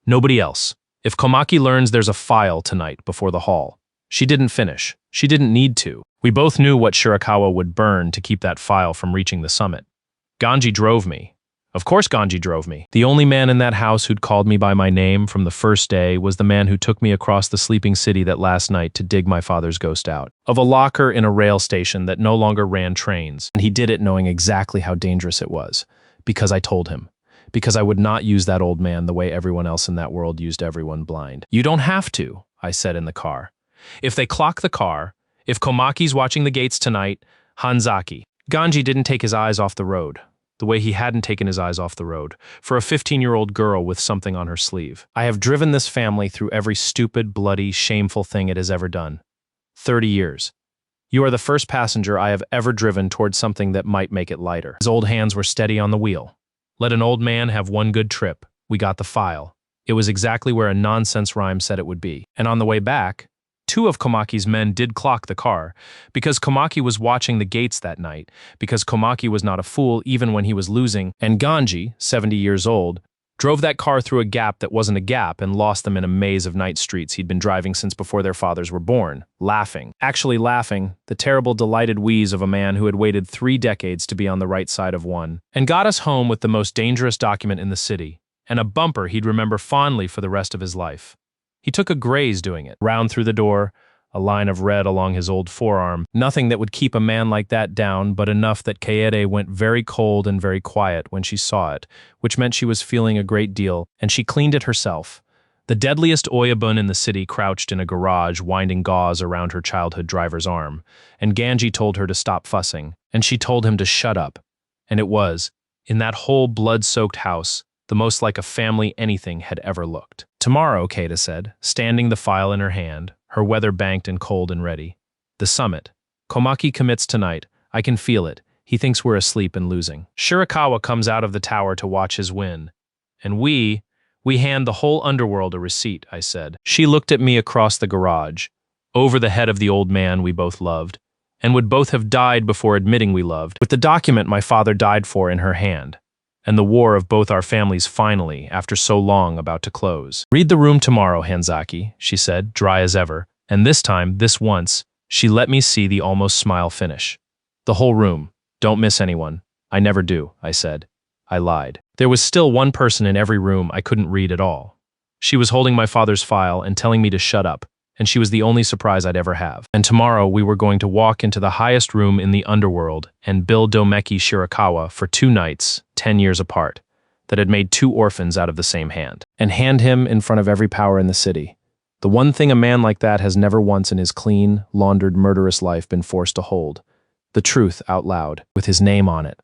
"Nobody else. If Komaki learns there's a file tonight before the hall." She didn't finish. She didn't need to. We both knew what Shirakawa would burn to keep that file from reaching the summit. Ganji drove me. Of course Ganji drove me. The only man in that house who'd called me by my name from the first day was the man who took me across the sleeping city that last night to dig my father's ghost out of a locker in a rail station that no longer ran trains. And he did it knowing exactly how dangerous it was. Because I told him. Because I would not use that old man the way everyone else in that world used everyone blind. "You don't have to," I said in the car. "If they clock the car, if Komaki's watching the gates tonight, Hanzaki." Ganji didn't take his eyes off the road. The way he hadn't taken his eyes off the road, for a 15-year-old girl with something on her sleeve. "I have driven this family through every stupid, bloody, shameful thing it has ever done. 30 years. You are the first passenger I have ever driven towards something that might make it lighter." His old hands were steady on the wheel. Let an old man have one good trip. We got the file. It was exactly where a nonsense rhyme said it would be. And on the way back, 2 of Komaki's men did clock the car, because Komaki was watching the gates that night, because Komaki was not a fool even when he was losing, and Ganji, 70 years old, drove that car through a gap that wasn't a gap and lost them in a maze of night streets he'd been driving since before their fathers were born, laughing. Actually laughing, the terrible delighted wheeze of a man who had waited 3 decades to be on the right side of one, and got us home with the most dangerous document in the city, and a bumper he'd remember fondly for the rest of his life. He took a graze doing it, round through the door, a line of red along his old forearm, nothing that would keep a man like that down, but enough that Kaede went very cold and very quiet when she saw it, which meant she was feeling a great deal, and she cleaned it herself. The deadliest oyabun in the city crouched in a garage, winding gauze around her childhood driver's arm, and Ganji told her to stop fussing, and she told him to shut up. And it was, in that whole blood-soaked house, the most like a family anything had ever looked. "Tomorrow," Keita said, standing the file in her hand, her weather banked and cold and ready. "The summit. Komaki commits tonight. I can feel it. He thinks we're asleep and losing. Shirakawa comes out of the tower to watch his win. And we hand the whole underworld a receipt," I said. She looked at me across the garage, over the head of the old man we both loved, and would both have died before admitting we loved, with the document my father died for in her hand. And the war of both our families finally, after so long, about to close. "Read the room tomorrow, Hanzaki," she said, dry as ever, and this time, this once, she let me see the almost smile finish. "The whole room. Don't miss anyone." "I never do," I said. I lied. There was still one person in every room I couldn't read at all. She was holding my father's file and telling me to shut up, and she was the only surprise I'd ever have. And tomorrow we were going to walk into the highest room in the underworld and bill Domeki Shirakawa for 2 nights, 10 years apart, that had made 2 orphans out of the same hand, and hand him in front of every power in the city. The one thing a man like that has never once in his clean, laundered, murderous life been forced to hold. The truth out loud, with his name on it.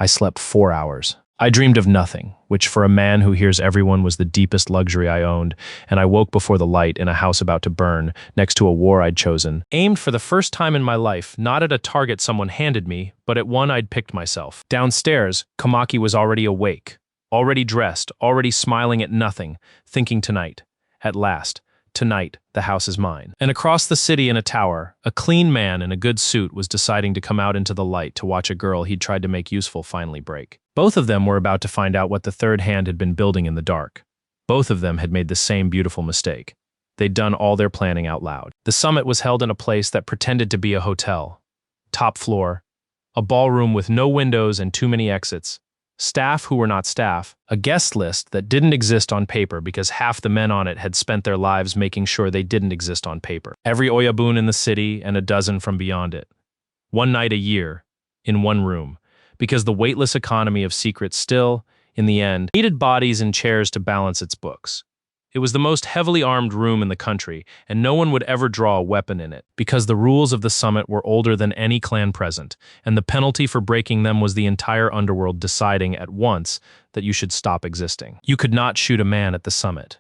I slept 4 hours. I dreamed of nothing, which for a man who hears everyone was the deepest luxury I owned, and I woke before the light in a house about to burn, next to a war I'd chosen, aimed for the first time in my life, not at a target someone handed me, but at one I'd picked myself. Downstairs, Komaki was already awake, already dressed, already smiling at nothing, thinking tonight, at last, tonight, the house is mine. And across the city in a tower, a clean man in a good suit was deciding to come out into the light to watch a girl he'd tried to make useful finally break. Both of them were about to find out what the third hand had been building in the dark. Both of them had made the same beautiful mistake. They'd done all their planning out loud. The summit was held in a place that pretended to be a hotel. Top floor, a ballroom with no windows and too many exits, staff who were not staff, a guest list that didn't exist on paper because half the men on it had spent their lives making sure they didn't exist on paper. Every oyabun in the city and a dozen from beyond it. 1 night a year, in 1 room. Because the weightless economy of secrets still, in the end, needed bodies and chairs to balance its books. It was the most heavily armed room in the country, and no one would ever draw a weapon in it, because the rules of the summit were older than any clan present, and the penalty for breaking them was the entire underworld deciding at once that you should stop existing. You could not shoot a man at the summit.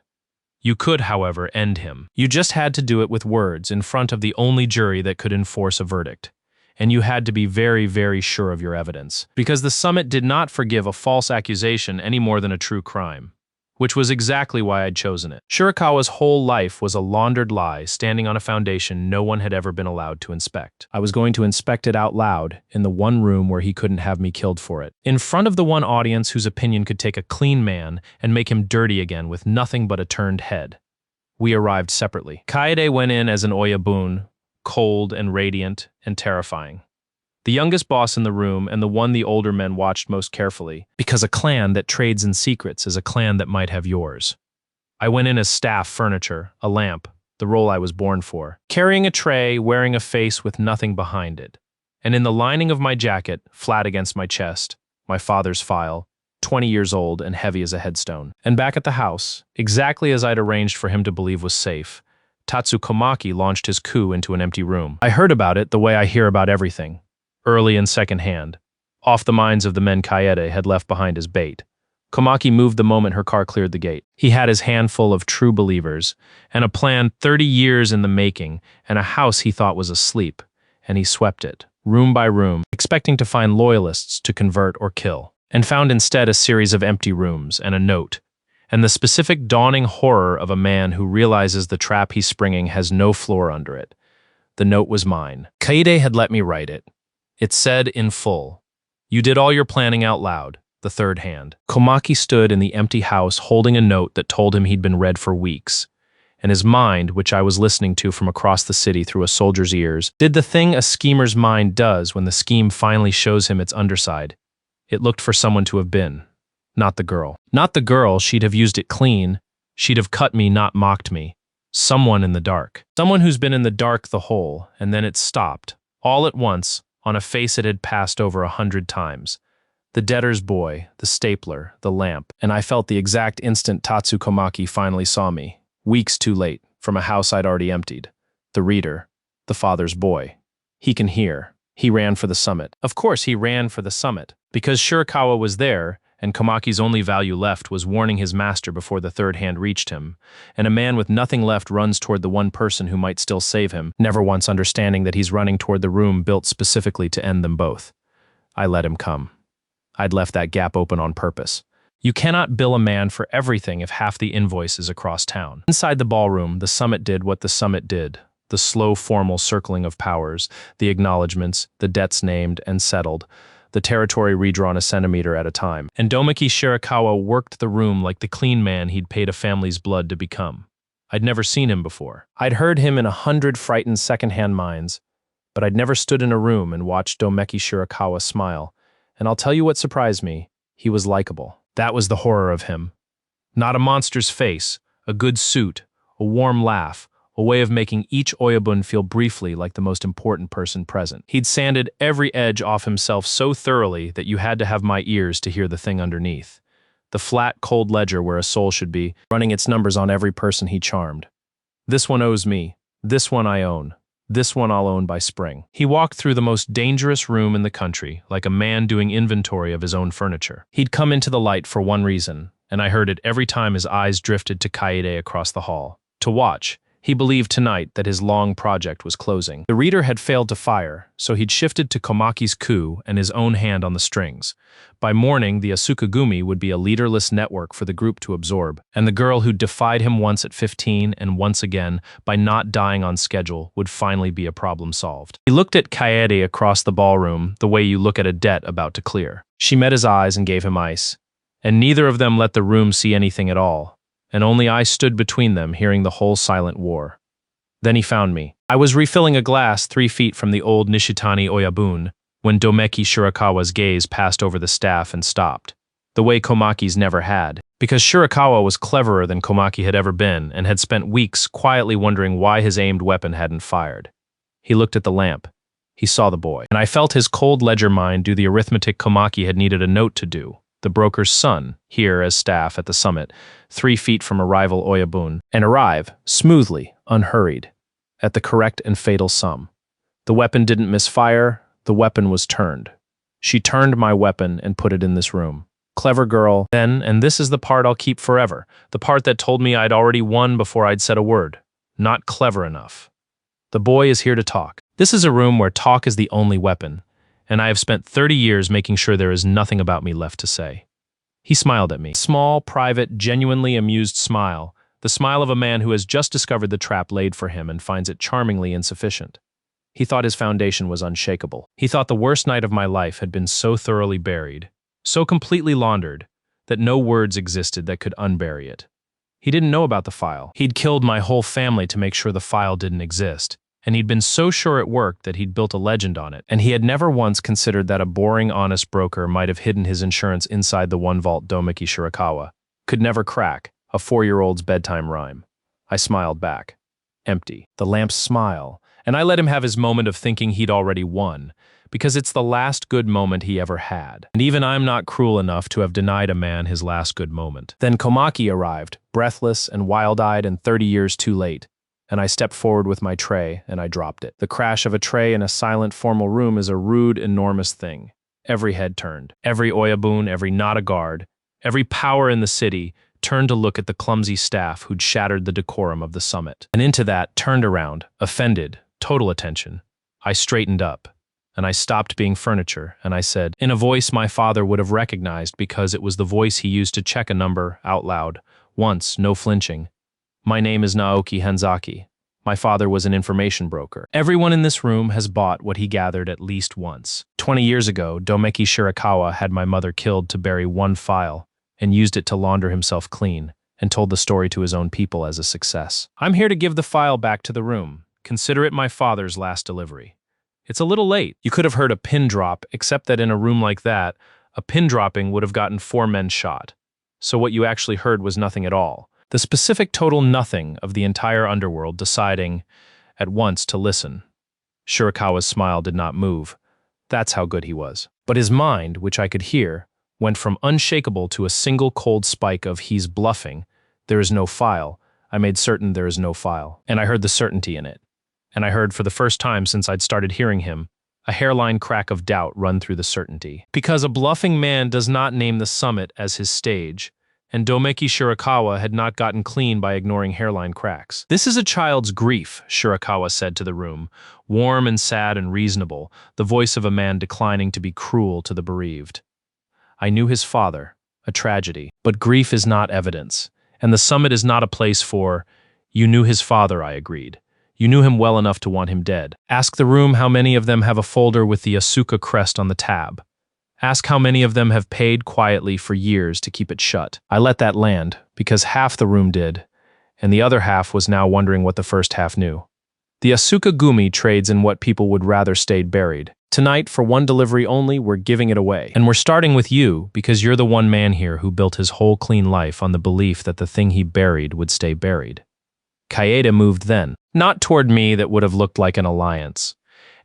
You could, however, end him. You just had to do it with words in front of the only jury that could enforce a verdict. And you had to be very, very sure of your evidence, because the summit did not forgive a false accusation any more than a true crime. Which was exactly why I'd chosen it. Shirakawa's whole life was a laundered lie standing on a foundation no one had ever been allowed to inspect. I was going to inspect it out loud in the one room where he couldn't have me killed for it. In front of the one audience whose opinion could take a clean man and make him dirty again with nothing but a turned head. We arrived separately. Kaede went in as an Oyabun, cold and radiant and terrifying. The youngest boss in the room and the one the older men watched most carefully, because a clan that trades in secrets is a clan that might have yours. I went in as staff furniture, a lamp, the role I was born for, carrying a tray, wearing a face with nothing behind it. And in the lining of my jacket, flat against my chest, my father's file, 20 years old and heavy as a headstone. And back at the house, exactly as I'd arranged for him to believe was safe, Tatsukomaki launched his coup into an empty room. I heard about it the way I hear about everything. Early and second-hand, off the minds of the men Kaede had left behind as bait. Komaki moved the moment her car cleared the gate. He had his handful of true believers, and a plan 30 years in the making, and a house he thought was asleep, and he swept it, room by room, expecting to find loyalists to convert or kill, and found instead a series of empty rooms and a note, and the specific dawning horror of a man who realizes the trap he's springing has no floor under it. The note was mine. Kaede had let me write it. It said in full, "You did all your planning out loud," the third hand. Komaki stood in the empty house holding a note that told him he'd been read for weeks, and his mind, which I was listening to from across the city through a soldier's ears, did the thing a schemer's mind does when the scheme finally shows him its underside. It looked for someone to have been. Not the girl. Not the girl, she'd have used it clean. She'd have cut me, not mocked me. Someone in the dark. Someone who's been in the dark the whole, and then it stopped, all at once, on a face it had passed over 100 times. The debtor's boy, the stapler, the lamp, and I felt the exact instant Tatsukomaki finally saw me, weeks too late, from a house I'd already emptied. The reader, the father's boy. He can hear. He ran for the summit. Of course he ran for the summit, because Shirakawa was there, and Komaki's only value left was warning his master before the third hand reached him, and a man with nothing left runs toward the one person who might still save him, never once understanding that he's running toward the room built specifically to end them both. I let him come. I'd left that gap open on purpose. You cannot bill a man for everything if half the invoice is across town. Inside the ballroom, the summit did what the summit did. The slow, formal circling of powers, the acknowledgments, the debts named and settled, the territory redrawn a centimeter at a time. And Domeki Shirakawa worked the room like the clean man he'd paid a family's blood to become. I'd never seen him before. I'd heard him in 100 frightened second-hand minds, but I'd never stood in a room and watched Domeki Shirakawa smile. And I'll tell you what surprised me, he was likable. That was the horror of him. Not a monster's face, a good suit, a warm laugh, a way of making each Oyabun feel briefly like the most important person present. He'd sanded every edge off himself so thoroughly that you had to have my ears to hear the thing underneath. The flat, cold ledger where a soul should be, running its numbers on every person he charmed. This one owes me. This one I own. This one I'll own by spring. He walked through the most dangerous room in the country, like a man doing inventory of his own furniture. He'd come into the light for one reason, and I heard it every time his eyes drifted to Kaede across the hall. To watch. He believed tonight that his long project was closing. The reader had failed to fire, so he'd shifted to Komaki's coup and his own hand on the strings. By morning, the Asukagumi would be a leaderless network for the group to absorb, and the girl who defied him once at 15 and once again by not dying on schedule would finally be a problem solved. He looked at Kaede across the ballroom the way you look at a debt about to clear. She met his eyes and gave him ice, and neither of them let the room see anything at all. And only I stood between them, hearing the whole silent war. Then he found me. I was refilling a glass 3 feet from the old Nishitani Oyabun when Domeki Shirakawa's gaze passed over the staff and stopped, the way Komaki's never had, because Shirakawa was cleverer than Komaki had ever been and had spent weeks quietly wondering why his aimed weapon hadn't fired. He looked at the lamp. He saw the boy, and I felt his cold ledger mind do the arithmetic Komaki had needed a note to do. the broker's son, here as staff at the summit, 3 feet from a rival Oyabun, and arrive, smoothly, unhurried, at the correct and fatal sum. The weapon didn't misfire, the weapon was turned. She turned my weapon and put it in this room. Clever girl. Then, and this is the part I'll keep forever, the part that told me I'd already won before I'd said a word. Not clever enough. The boy is here to talk. This is a room where talk is the only weapon, and I have spent 30 years making sure there is nothing about me left to say. He smiled at me. Small, private, genuinely amused smile, the smile of a man who has just discovered the trap laid for him and finds it charmingly insufficient. He thought his foundation was unshakable. He thought the worst night of my life had been so thoroughly buried, so completely laundered, that no words existed that could unbury it. He didn't know about the file. He'd killed my whole family to make sure the file didn't exist, and he'd been so sure it worked that he'd built a legend on it, and he had never once considered that a boring, honest broker might have hidden his insurance inside the one vault Domeki Shirakawa could never crack, a 4-year-old's bedtime rhyme. I smiled back. Empty. The lamp's smile. And I let him have his moment of thinking he'd already won, because it's the last good moment he ever had. And even I'm not cruel enough to have denied a man his last good moment. Then Komaki arrived, breathless and wild-eyed and 30 years too late, and I stepped forward with my tray and I dropped it. The crash of a tray in a silent, formal room is a rude, enormous thing. Every head turned. Every Oyabun, every not a guard, every power in the city turned to look at the clumsy staff who'd shattered the decorum of the summit. And into that, turned around, offended, total attention. I straightened up, and I stopped being furniture, and I said, in a voice my father would have recognized because it was the voice he used to check a number out loud, once, no flinching. My name is Naoki Hanzaki. My father was an information broker. Everyone in this room has bought what he gathered at least once. 20 years ago, Domeki Shirakawa had my mother killed to bury one file, and used it to launder himself clean, and told the story to his own people as a success. I'm here to give the file back to the room. Consider it my father's last delivery. It's a little late. You could have heard a pin drop, except that in a room like that, a pin dropping would have gotten 4 men shot. So what you actually heard was nothing at all. The specific total nothing of the entire underworld deciding, at once, to listen. Shirakawa's smile did not move. That's how good he was. But his mind, which I could hear, went from unshakable to a single cold spike of he's bluffing. There is no file. I made certain there is no file. And I heard the certainty in it. And I heard for the first time since I'd started hearing him, a hairline crack of doubt run through the certainty. Because a bluffing man does not name the summit as his stage, and Domeki Shirakawa had not gotten clean by ignoring hairline cracks. This is a child's grief, Shirakawa said to the room, warm and sad and reasonable, the voice of a man declining to be cruel to the bereaved. I knew his father, a tragedy, but grief is not evidence, and the summit is not a place for, you knew his father, I agreed. You knew him well enough to want him dead. Ask the room how many of them have a folder with the Asuka crest on the tab. Ask how many of them have paid quietly for years to keep it shut. I let that land, because half the room did, and the other half was now wondering what the first half knew. The Asuka Gumi trades in what people would rather stayed buried. Tonight, for one delivery only, we're giving it away. And we're starting with you, because you're the one man here who built his whole clean life on the belief that the thing he buried would stay buried. Kaede moved then, not toward me that would have looked like an alliance.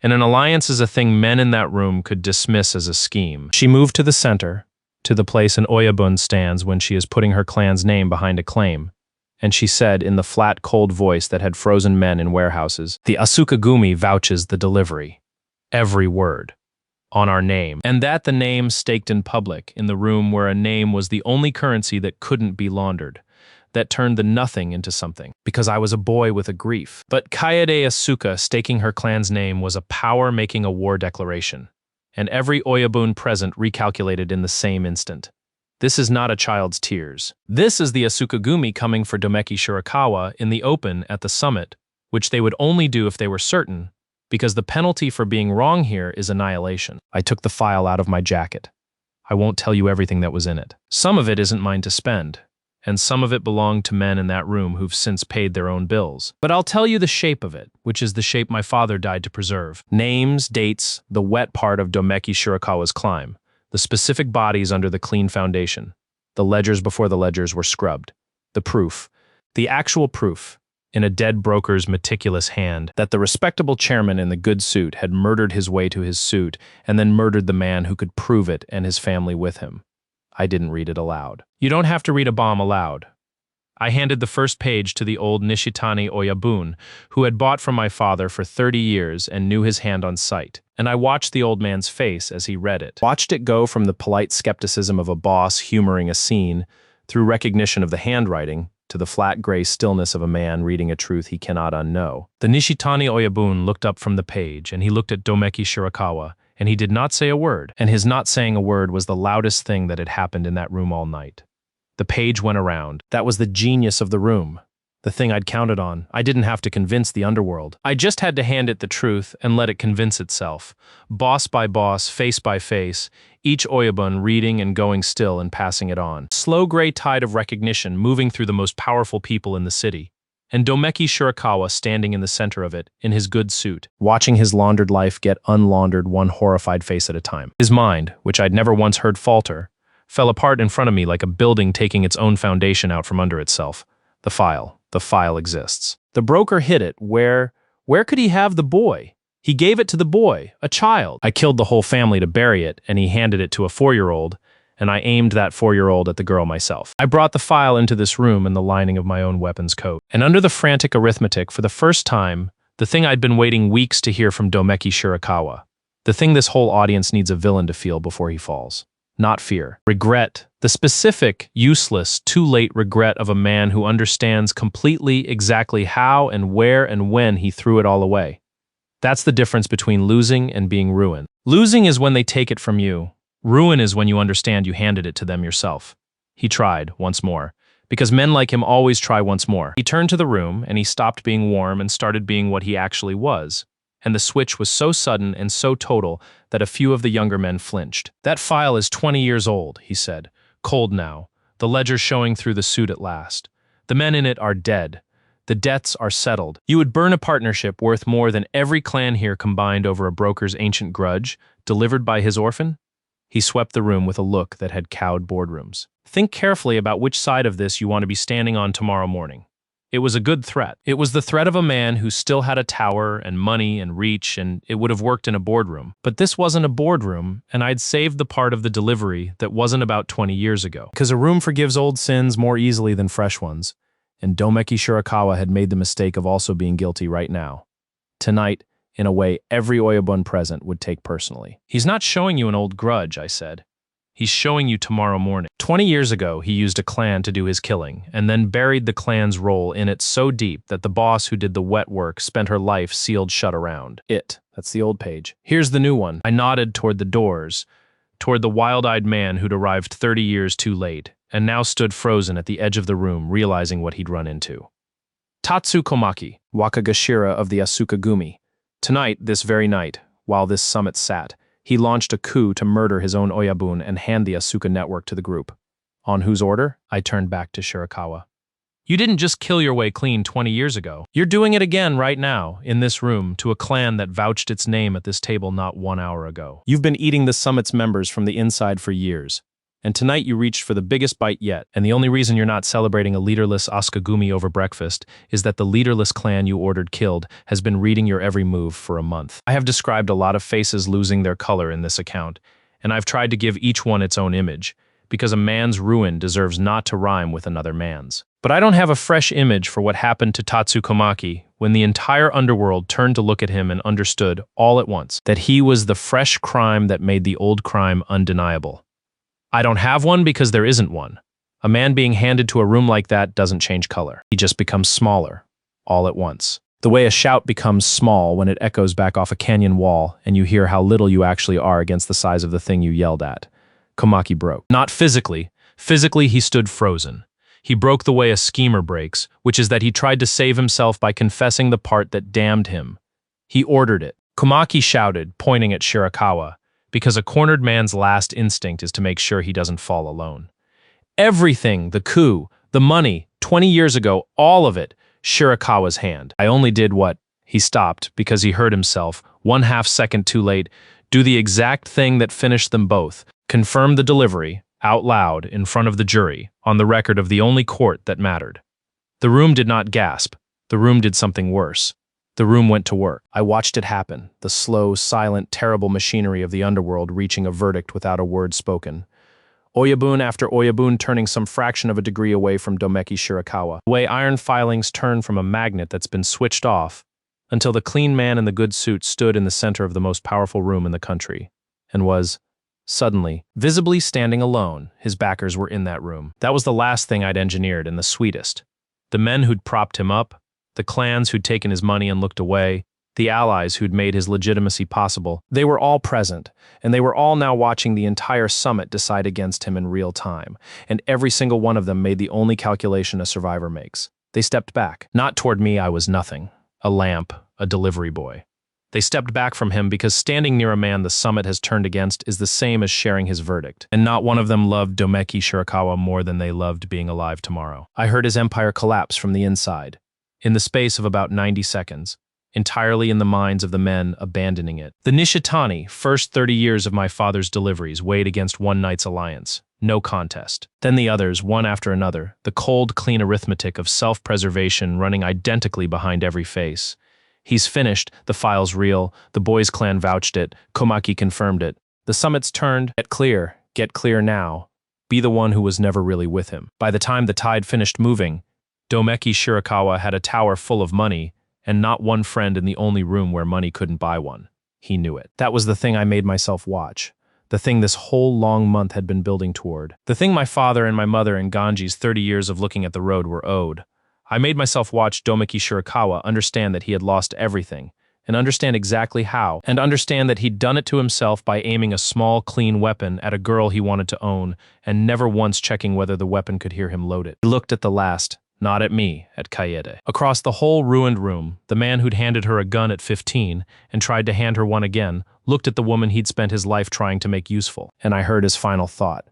And an alliance is a thing men in that room could dismiss as a scheme. She moved to the center, to the place an Oyabun stands when she is putting her clan's name behind a claim. And she said in the flat, cold voice that had frozen men in warehouses, the Asuka Gumi vouches the delivery. Every word. On our name. And that the name staked in public, in the room where a name was the only currency that couldn't be laundered. That turned the nothing into something, because I was a boy with a grief. But Kaede Asuka staking her clan's name was a power making a war declaration, and every Oyabun present recalculated in the same instant. This is not a child's tears. This is the Asuka Gumi coming for Domeki Shirakawa in the open at the summit, which they would only do if they were certain, because the penalty for being wrong here is annihilation. I took the file out of my jacket. I won't tell you everything that was in it. Some of it isn't mine to spend, and some of it belonged to men in that room who've since paid their own bills. But I'll tell you the shape of it, which is the shape my father died to preserve. Names, dates, the wet part of Domeki Shirakawa's climb, the specific bodies under the clean foundation, the ledgers before the ledgers were scrubbed, the proof, the actual proof, in a dead broker's meticulous hand, that the respectable chairman in the good suit had murdered his way to his suit and then murdered the man who could prove it and his family with him. I didn't read it aloud. You don't have to read a bomb aloud. I handed the first page to the old Nishitani Oyabun, who had bought from my father for 30 years and knew his hand on sight, and I watched the old man's face as he read it. Watched it go from the polite skepticism of a boss humoring a scene, through recognition of the handwriting, to the flat gray stillness of a man reading a truth he cannot unknow. The Nishitani Oyabun looked up from the page, and he looked at Domeki Shirakawa, and he did not say a word, and his not saying a word was the loudest thing that had happened in that room all night. The page went around. That was the genius of the room. The thing I'd counted on. I didn't have to convince the underworld. I just had to hand it the truth and let it convince itself. Boss by boss, face by face, each Oyabun reading and going still and passing it on. Slow gray tide of recognition moving through the most powerful people in the city. And Domeki Shirakawa standing in the center of it, in his good suit, watching his laundered life get unlaundered one horrified face at a time. His mind, which I'd never once heard falter, fell apart in front of me like a building taking its own foundation out from under itself. The file exists. The broker hid it. Where could he have the boy? He gave it to the boy, a child. I killed the whole family to bury it, and he handed it to a 4-year-old, and I aimed that 4-year-old at the girl myself. I brought the file into this room in the lining of my own weapon's coat, and under the frantic arithmetic, for the first time, the thing I'd been waiting weeks to hear from Domeki Shirakawa, the thing this whole audience needs a villain to feel before he falls. Not fear. Regret. The specific, useless, too late regret of a man who understands completely exactly how and where and when he threw it all away. That's the difference between losing and being ruined. Losing is when they take it from you. Ruin is when you understand you handed it to them yourself. He tried, once more. Because men like him always try once more. He turned to the room, and he stopped being warm and started being what he actually was. And the switch was so sudden and so total that a few of the younger men flinched. That file is 20 years old, he said. Cold now. The ledger showing through the suit at last. The men in it are dead. The debts are settled. You would burn a partnership worth more than every clan here combined over a broker's ancient grudge, delivered by his orphan? He swept the room with a look that had cowed boardrooms. Think carefully about which side of this you want to be standing on tomorrow morning. It was a good threat. It was the threat of a man who still had a tower and money and reach, and it would have worked in a boardroom. But this wasn't a boardroom, and I'd saved the part of the delivery that wasn't about 20 years ago. Because a room forgives old sins more easily than fresh ones, and Domeki Shirakawa had made the mistake of also being guilty right now. Tonight, in a way every Oyabun present would take personally. He's not showing you an old grudge, I said. He's showing you tomorrow morning. 20 years ago, he used a clan to do his killing, and then buried the clan's role in it so deep that the boss who did the wet work spent her life sealed shut around it. That's the old page. Here's the new one. I nodded toward the doors, toward the wild-eyed man who'd arrived 30 years too late, and now stood frozen at the edge of the room, realizing what he'd run into. Tatsu Komaki, Wakagashira of the Asukagumi. Tonight, this very night, while this summit sat, he launched a coup to murder his own Oyabun and hand the Asuka network to the group. On whose order? I turned back to Shirakawa. You didn't just kill your way clean 20 years ago. You're doing it again right now, in this room, to a clan that vouched its name at this table not 1 hour ago. You've been eating the summit's members from the inside for years. And tonight you reached for the biggest bite yet, and the only reason you're not celebrating a leaderless Asukagumi over breakfast is that the leaderless clan you ordered killed has been reading your every move for a month. I have described a lot of faces losing their color in this account, and I've tried to give each one its own image, because a man's ruin deserves not to rhyme with another man's. But I don't have a fresh image for what happened to Tatsu Komaki when the entire underworld turned to look at him and understood, all at once, that he was the fresh crime that made the old crime undeniable. I don't have one because there isn't one. A man being handed to a room like that doesn't change color. He just becomes smaller, all at once. The way a shout becomes small when it echoes back off a canyon wall and you hear how little you actually are against the size of the thing you yelled at. Komaki broke. Not physically. Physically, he stood frozen. He broke the way a schemer breaks, which is that he tried to save himself by confessing the part that damned him. He ordered it. Komaki shouted, pointing at Shirakawa, because a cornered man's last instinct is to make sure he doesn't fall alone. Everything, the coup, the money, 20 years ago, all of it, Shirakawa's hand. I only did what? He stopped because he heard himself, 1/2 second too late, do the exact thing that finished them both, confirm the delivery, out loud, in front of the jury, on the record of the only court that mattered. The room did not gasp. The room did something worse. The room went to work. I watched it happen, the slow, silent, terrible machinery of the underworld reaching a verdict without a word spoken. Oyabun after Oyabun turning some fraction of a degree away from Domeki Shirakawa, the way iron filings turn from a magnet that's been switched off, until the clean man in the good suit stood in the center of the most powerful room in the country, and was, suddenly, visibly standing alone. His backers were in that room. That was the last thing I'd engineered, and the sweetest. The men who'd propped him up, the clans who'd taken his money and looked away, the allies who'd made his legitimacy possible, they were all present, and they were all now watching the entire summit decide against him in real time, and every single one of them made the only calculation a survivor makes. They stepped back. Not toward me, I was nothing. A lamp, a delivery boy. They stepped back from him because standing near a man the summit has turned against is the same as sharing his verdict, and not one of them loved Domeki Shirakawa more than they loved being alive tomorrow. I heard his empire collapse from the inside, in the space of about 90 seconds, entirely in the minds of the men abandoning it. The Nishitani, first 30 years of my father's deliveries, weighed against one night's alliance. No contest. Then the others, one after another, the cold, clean arithmetic of self-preservation running identically behind every face. He's finished, the file's real, the boys' clan vouched it, Komaki confirmed it. The summits turned, get clear now, be the one who was never really with him. By the time the tide finished moving, Domeki Shirakawa had a tower full of money, and not one friend in the only room where money couldn't buy one. He knew it. That was the thing I made myself watch. The thing this whole long month had been building toward. The thing my father and my mother and Ganji's 30 years of looking at the road were owed. I made myself watch Domeki Shirakawa understand that he had lost everything, and understand exactly how, and understand that he'd done it to himself by aiming a small, clean weapon at a girl he wanted to own, and never once checking whether the weapon could hear him load it. He looked at the last. Not at me, at Kaede. Across the whole ruined room, the man who'd handed her a gun at 15 and tried to hand her one again looked at the woman he'd spent his life trying to make useful, and I heard his final thought.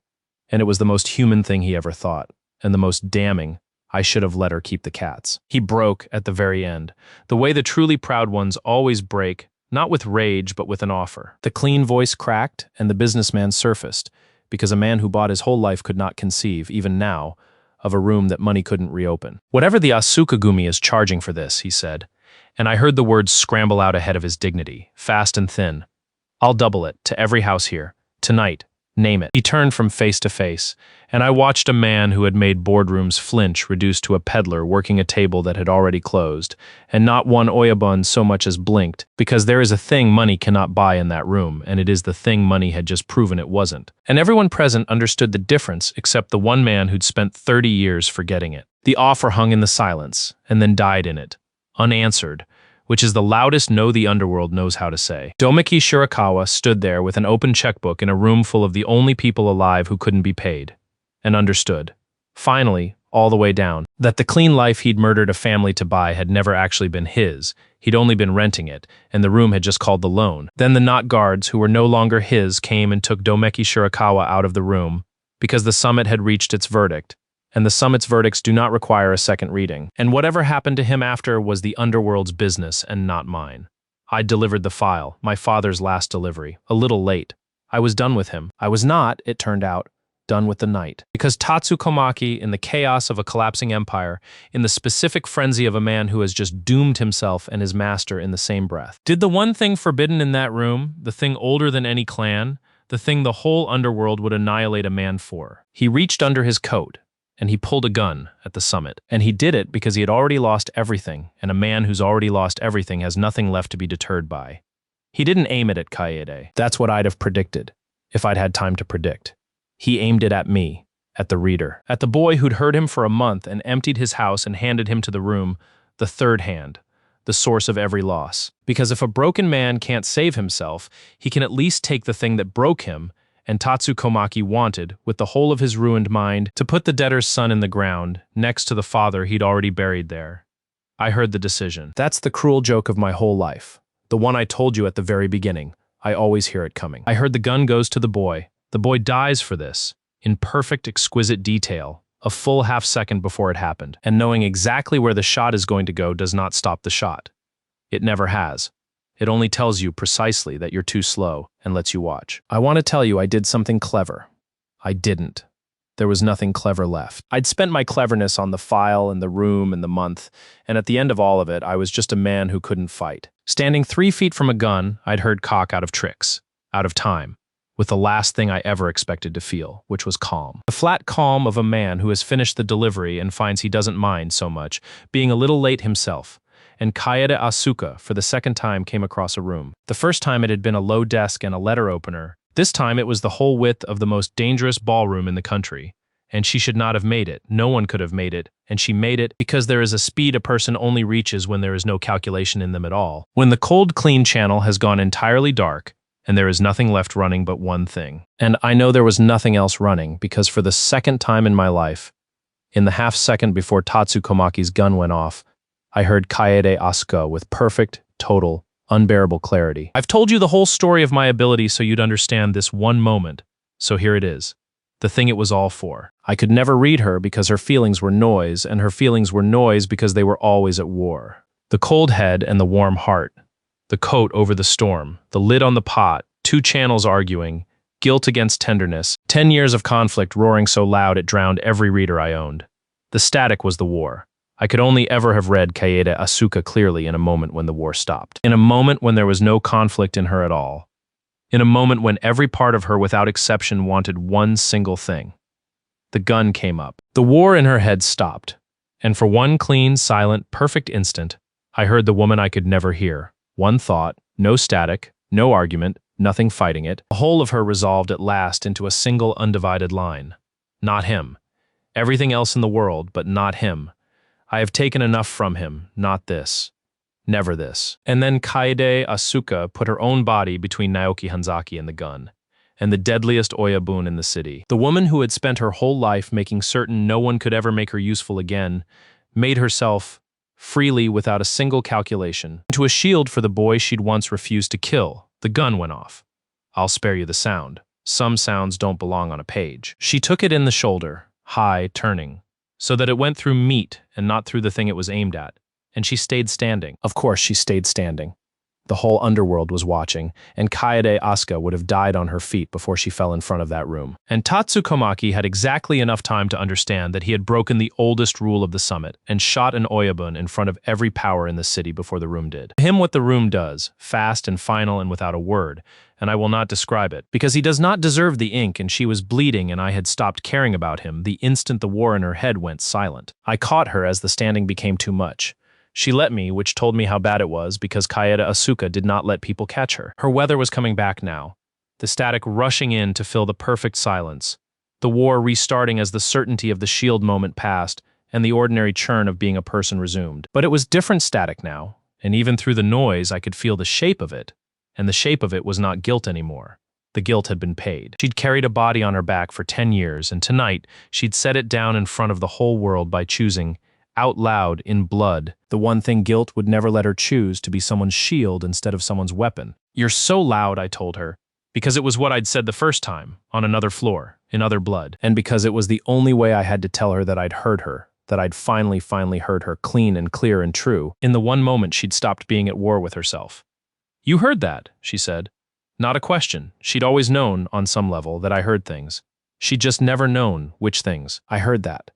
And it was the most human thing he ever thought, and the most damning. I should have let her keep the cats. He broke at the very end, the way the truly proud ones always break, not with rage but with an offer. The clean voice cracked, and the businessman surfaced, because a man who bought his whole life could not conceive, even now, of a room that money couldn't reopen. Whatever the Asukagumi is charging for this, he said, and I heard the words scramble out ahead of his dignity, fast and thin. I'll double it, to every house here, tonight, name it. He turned from face to face, and I watched a man who had made boardrooms flinch reduced to a peddler working a table that had already closed, and not one oyabun so much as blinked, because there is a thing money cannot buy in that room, and it is the thing money had just proven it wasn't. And everyone present understood the difference except the one man who'd spent 30 years forgetting it. The offer hung in the silence, and then died in it, unanswered, which is the loudest no the underworld knows how to say. Domeki Shirakawa stood there with an open checkbook in a room full of the only people alive who couldn't be paid, and understood, finally, all the way down, that the clean life he'd murdered a family to buy had never actually been his. He'd only been renting it, and the room had just called the loan. Then the knot guards, who were no longer his, came and took Domeki Shirakawa out of the room, because the summit had reached its verdict, and the summit's verdicts do not require a second reading. And whatever happened to him after was the underworld's business and not mine. I'd delivered the file, my father's last delivery, a little late. I was done with him. I was not, it turned out, done with the night. Because Tatsukomaki, in the chaos of a collapsing empire, in the specific frenzy of a man who has just doomed himself and his master in the same breath. Did the one thing forbidden in that room, the thing older than any clan, the thing the whole underworld would annihilate a man for? He reached under his coat, and he pulled a gun at the summit. And he did it because he had already lost everything, and a man who's already lost everything has nothing left to be deterred by. He didn't aim it at Kaede. That's what I'd have predicted, if I'd had time to predict. He aimed it at me, at the reader, at the boy who'd heard him for a month and emptied his house and handed him to the room, the third hand, the source of every loss. Because if a broken man can't save himself, he can at least take the thing that broke him, and Tatsukomaki wanted, with the whole of his ruined mind, to put the debtor's son in the ground, next to the father he'd already buried there. I heard the decision. That's the cruel joke of my whole life. The one I told you at the very beginning. I always hear it coming. I heard the gun goes to the boy. The boy dies for this, in perfect, exquisite detail, a full half-second before it happened. And knowing exactly where the shot is going to go does not stop the shot. It never has. It only tells you precisely that you're too slow and lets you watch. I want to tell you I did something clever. I didn't. There was nothing clever left. I'd spent my cleverness on the file and the room and the month, and at the end of all of it, I was just a man who couldn't fight. Standing 3 feet from a gun, I'd heard cock out of tricks, out of time. with the last thing I ever expected to feel, which was calm. The flat calm of a man who has finished the delivery and finds he doesn't mind so much being a little late himself. And Kaede Asuka, for the second time, came across a room. The first time it had been a low desk and a letter opener. This time it was the whole width of the most dangerous ballroom in the country. And she should not have made it. No one could have made it. And she made it because there is a speed a person only reaches when there is no calculation in them at all. When the cold, clean channel has gone entirely dark, and there is nothing left running but one thing. And I know there was nothing else running, because for the second time in my life, in the half-second before Tatsu Komaki's gun went off, I heard Kaede Asuka with perfect, total, unbearable clarity. I've told you the whole story of my ability so you'd understand this one moment, so here it is. The thing it was all for. I could never read her because her feelings were noise, and her feelings were noise because they were always at war. The cold head and the warm heart. The coat over the storm. The lid on the pot. 2 channels arguing. Guilt against tenderness. 10 years of conflict roaring so loud it drowned every reader I owned. The static was the war. I could only ever have read Kaede Asuka clearly in a moment when the war stopped. In a moment when there was no conflict in her at all. In a moment when every part of her without exception wanted one single thing. The gun came up. The war in her head stopped. And for one clean, silent, perfect instant, I heard the woman I could never hear. One thought, no static, no argument, nothing fighting it. The whole of her resolved at last into a single undivided line. Not him. Everything else in the world, but not him. I have taken enough from him, not this. Never this. And then Kaede Asuka put her own body between Naoki Hanzaki and the gun, and the deadliest oyabun in the city. The woman who had spent her whole life making certain no one could ever make her useful again, made herself, freely without a single calculation, into a shield for the boy she'd once refused to kill. The gun went off. I'll spare you the sound. Some sounds don't belong on a page. She took it in the shoulder, high, turning, so that it went through meat and not through the thing it was aimed at. And she stayed standing. Of course she stayed standing. The whole underworld was watching, and Kaede Asuka would have died on her feet before she fell in front of that room. And Tatsu Komaki had exactly enough time to understand that he had broken the oldest rule of the summit and shot an oyabun in front of every power in the city before the room did. To him what the room does, fast and final and without a word, and I will not describe it, because he does not deserve the ink and she was bleeding and I had stopped caring about him the instant the war in her head went silent. I caught her as the standing became too much. She let me, which told me how bad it was because Kaede Asuka did not let people catch her. Her weather was coming back now, the static rushing in to fill the perfect silence, the war restarting as the certainty of the shield moment passed and the ordinary churn of being a person resumed. But it was different static now, and even through the noise I could feel the shape of it, and the shape of it was not guilt anymore. The guilt had been paid. She'd carried a body on her back for 10 years, and tonight she'd set it down in front of the whole world by choosing, out loud, in blood, the one thing guilt would never let her choose, to be someone's shield instead of someone's weapon. You're so loud, I told her, because it was what I'd said the first time, on another floor, in other blood, and because it was the only way I had to tell her that I'd heard her, that I'd finally heard her clean and clear and true. In the one moment she'd stopped being at war with herself. You heard that, she said. Not a question. She'd always known, on some level, that I heard things. She'd just never known which things. I heard that.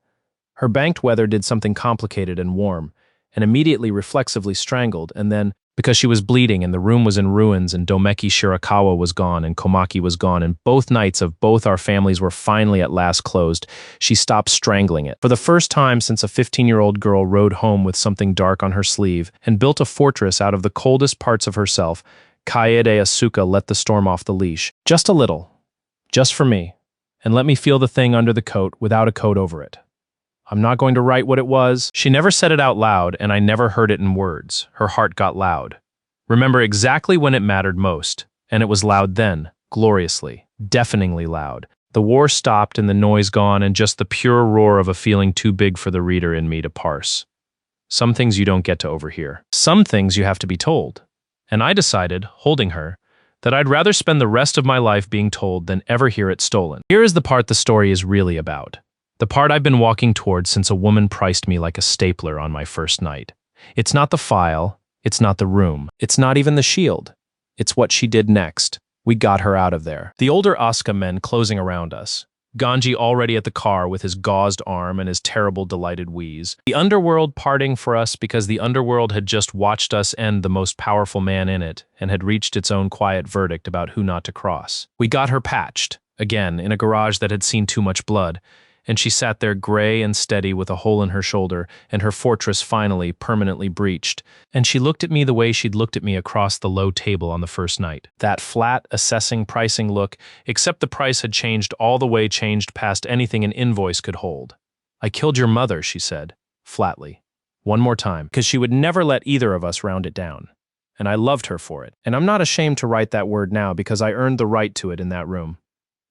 Her banked weather did something complicated and warm, and immediately reflexively strangled, and then, because she was bleeding and the room was in ruins and Domeki Shirakawa was gone and Komaki was gone and both nights of both our families were finally at last closed, she stopped strangling it. For the first time since a 15-year-old girl rode home with something dark on her sleeve and built a fortress out of the coldest parts of herself, Kaede Asuka let the storm off the leash. Just a little. Just for me. And let me feel the thing under the coat without a coat over it. I'm not going to write what it was. She never said it out loud, and I never heard it in words. Her heart got loud. Remember exactly when it mattered most, and it was loud then, gloriously, deafeningly loud. The war stopped and the noise gone and just the pure roar of a feeling too big for the reader in me to parse. Some things you don't get to overhear. Some things you have to be told. And I decided, holding her, that I'd rather spend the rest of my life being told than ever hear it stolen. Here is the part the story is really about. The part I've been walking towards since a woman priced me like a stapler on my first night. It's not the file, it's not the room, it's not even the shield. It's what she did next. We got her out of there. The older Asuka men closing around us. Ganji already at the car with his gauzed arm and his terrible delighted wheeze. The underworld parting for us because the underworld had just watched us end the most powerful man in it and had reached its own quiet verdict about who not to cross. We got her patched, again, in a garage that had seen too much blood, and she sat there gray and steady with a hole in her shoulder and her fortress finally permanently breached. And she looked at me the way she'd looked at me across the low table on the first night. That flat, assessing, pricing look, except the price had changed all the way changed past anything an invoice could hold. "I killed your mother," she said, flatly. One more time, because she would never let either of us round it down. And I loved her for it. And I'm not ashamed to write that word now because I earned the right to it in that room.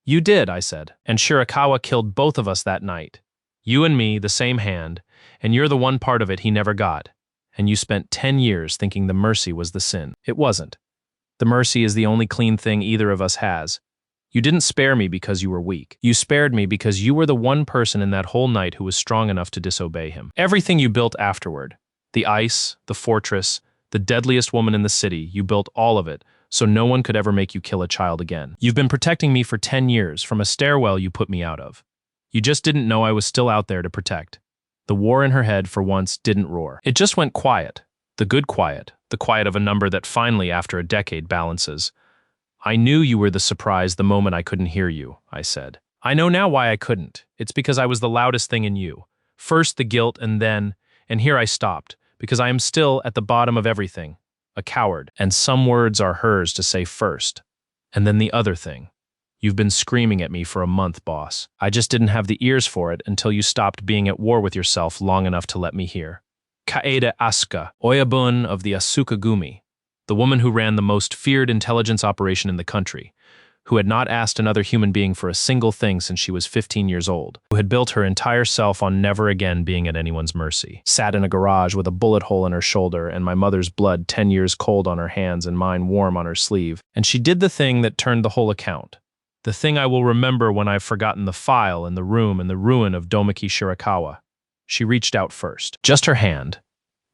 "You did," I said, "and Shirakawa killed both of us that night. You and me, the same hand, and you're the one part of it he never got. And you spent 10 years thinking the mercy was the sin. It wasn't. The mercy is the only clean thing either of us has. You didn't spare me because you were weak. You spared me because you were the one person in that whole night who was strong enough to disobey him. Everything you built afterward, the ice, the fortress, the deadliest woman in the city, you built all of it, so no one could ever make you kill a child again. You've been protecting me for 10 years from a stairwell you put me out of. You just didn't know I was still out there to protect." The war in her head, for once, didn't roar. It just went quiet. The good quiet. The quiet of a number that finally, after a decade, balances. "I knew you were the surprise the moment I couldn't hear you," I said. "I know now why I couldn't. It's because I was the loudest thing in you. First the guilt and here I stopped, because I am still at the bottom of everything. A coward, and some words are hers to say first. And then the other thing. You've been screaming at me for a month, boss. I just didn't have the ears for it until you stopped being at war with yourself long enough to let me hear. Kaede Asuka, Oyabun of the Asuka Gumi, the woman who ran the most feared intelligence operation in the country, who had not asked another human being for a single thing since she was 15 years old, who had built her entire self on never again being at anyone's mercy, sat in a garage with a bullet hole in her shoulder and my mother's blood 10 years cold on her hands and mine warm on her sleeve, and she did the thing that turned the whole account. The thing I will remember when I've forgotten the file in the room and the ruin of Domiki Shirakawa. She reached out first. Just her hand.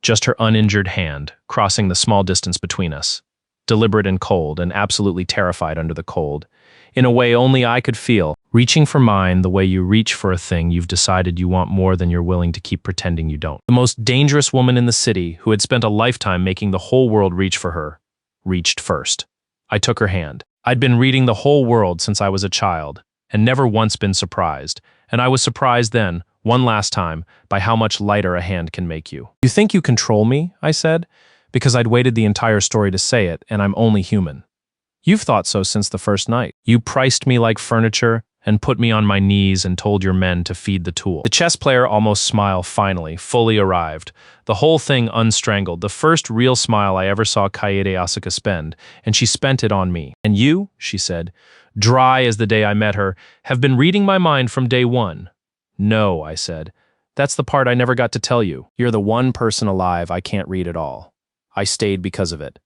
Just her uninjured hand, crossing the small distance between us. Deliberate and cold, and absolutely terrified under the cold. In a way only I could feel, reaching for mine the way you reach for a thing you've decided you want more than you're willing to keep pretending you don't. The most dangerous woman in the city, who had spent a lifetime making the whole world reach for her, reached first. I took her hand. I'd been reading the whole world since I was a child, and never once been surprised, and I was surprised then, one last time, by how much lighter a hand can make you. "You think you control me?" I said, because I'd waited the entire story to say it, and I'm only human. "You've thought so since the first night. You priced me like furniture and put me on my knees and told your men to feed the tool." The chess player almost smile finally, fully arrived. The whole thing unstrangled, the first real smile I ever saw Kaede Asuka spend, and she spent it on me. "And you," she said, dry as the day I met her, "have been reading my mind from day one." "No," I said. "That's the part I never got to tell you. You're the one person alive I can't read at all. I stayed because of it.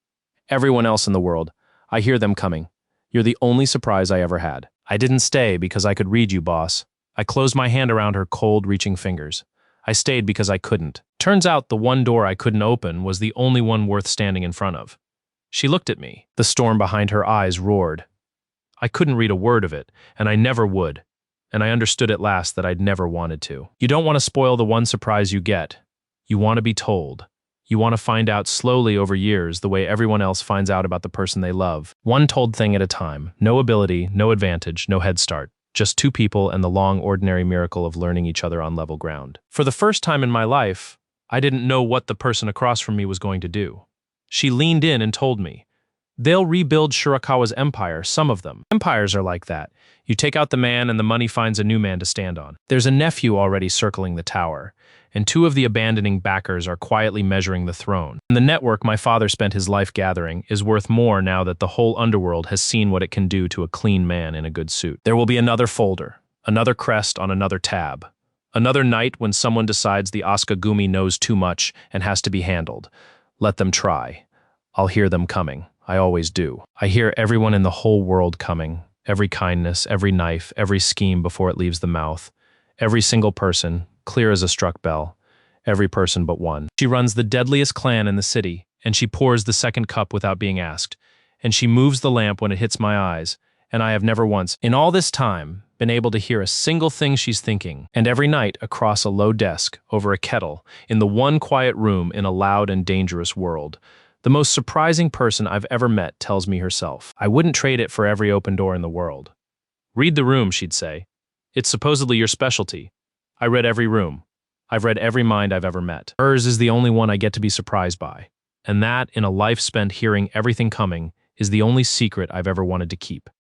Everyone else in the world, I hear them coming. You're the only surprise I ever had. I didn't stay because I could read you, boss." I closed my hand around her cold, reaching fingers. I stayed because I couldn't. Turns out the one door I couldn't open was the only one worth standing in front of. She looked at me. The storm behind her eyes roared. I couldn't read a word of it, and I never would. And I understood at last that I'd never wanted to. You don't want to spoil the one surprise you get. You want to be told. You want to find out slowly over years the way everyone else finds out about the person they love. One told thing at a time. No ability, no advantage, no head start. Just two people and the long, ordinary miracle of learning each other on level ground. For the first time in my life, I didn't know what the person across from me was going to do. She leaned in and told me, "They'll rebuild Shirakawa's empire, some of them. Empires are like that. You take out the man and the money finds a new man to stand on. There's a nephew already circling the tower, and two of the abandoning backers are quietly measuring the throne. And the network my father spent his life gathering is worth more now that the whole underworld has seen what it can do to a clean man in a good suit. There will be another folder, another crest on another tab. Another night when someone decides the Asuka Gumi knows too much and has to be handled. Let them try. I'll hear them coming. I always do. I hear everyone in the whole world coming. Every kindness, every knife, every scheme before it leaves the mouth. Every single person, clear as a struck bell. Every person but one. She runs the deadliest clan in the city, and she pours the second cup without being asked. And she moves the lamp when it hits my eyes, and I have never once, in all this time, been able to hear a single thing she's thinking. And every night, across a low desk, over a kettle, in the one quiet room in a loud and dangerous world, the most surprising person I've ever met tells me herself. I wouldn't trade it for every open door in the world. Read the room, she'd say. It's supposedly your specialty. I read every room. I've read every mind I've ever met. Hers is the only one I get to be surprised by. And that, in a life spent hearing everything coming, is the only secret I've ever wanted to keep.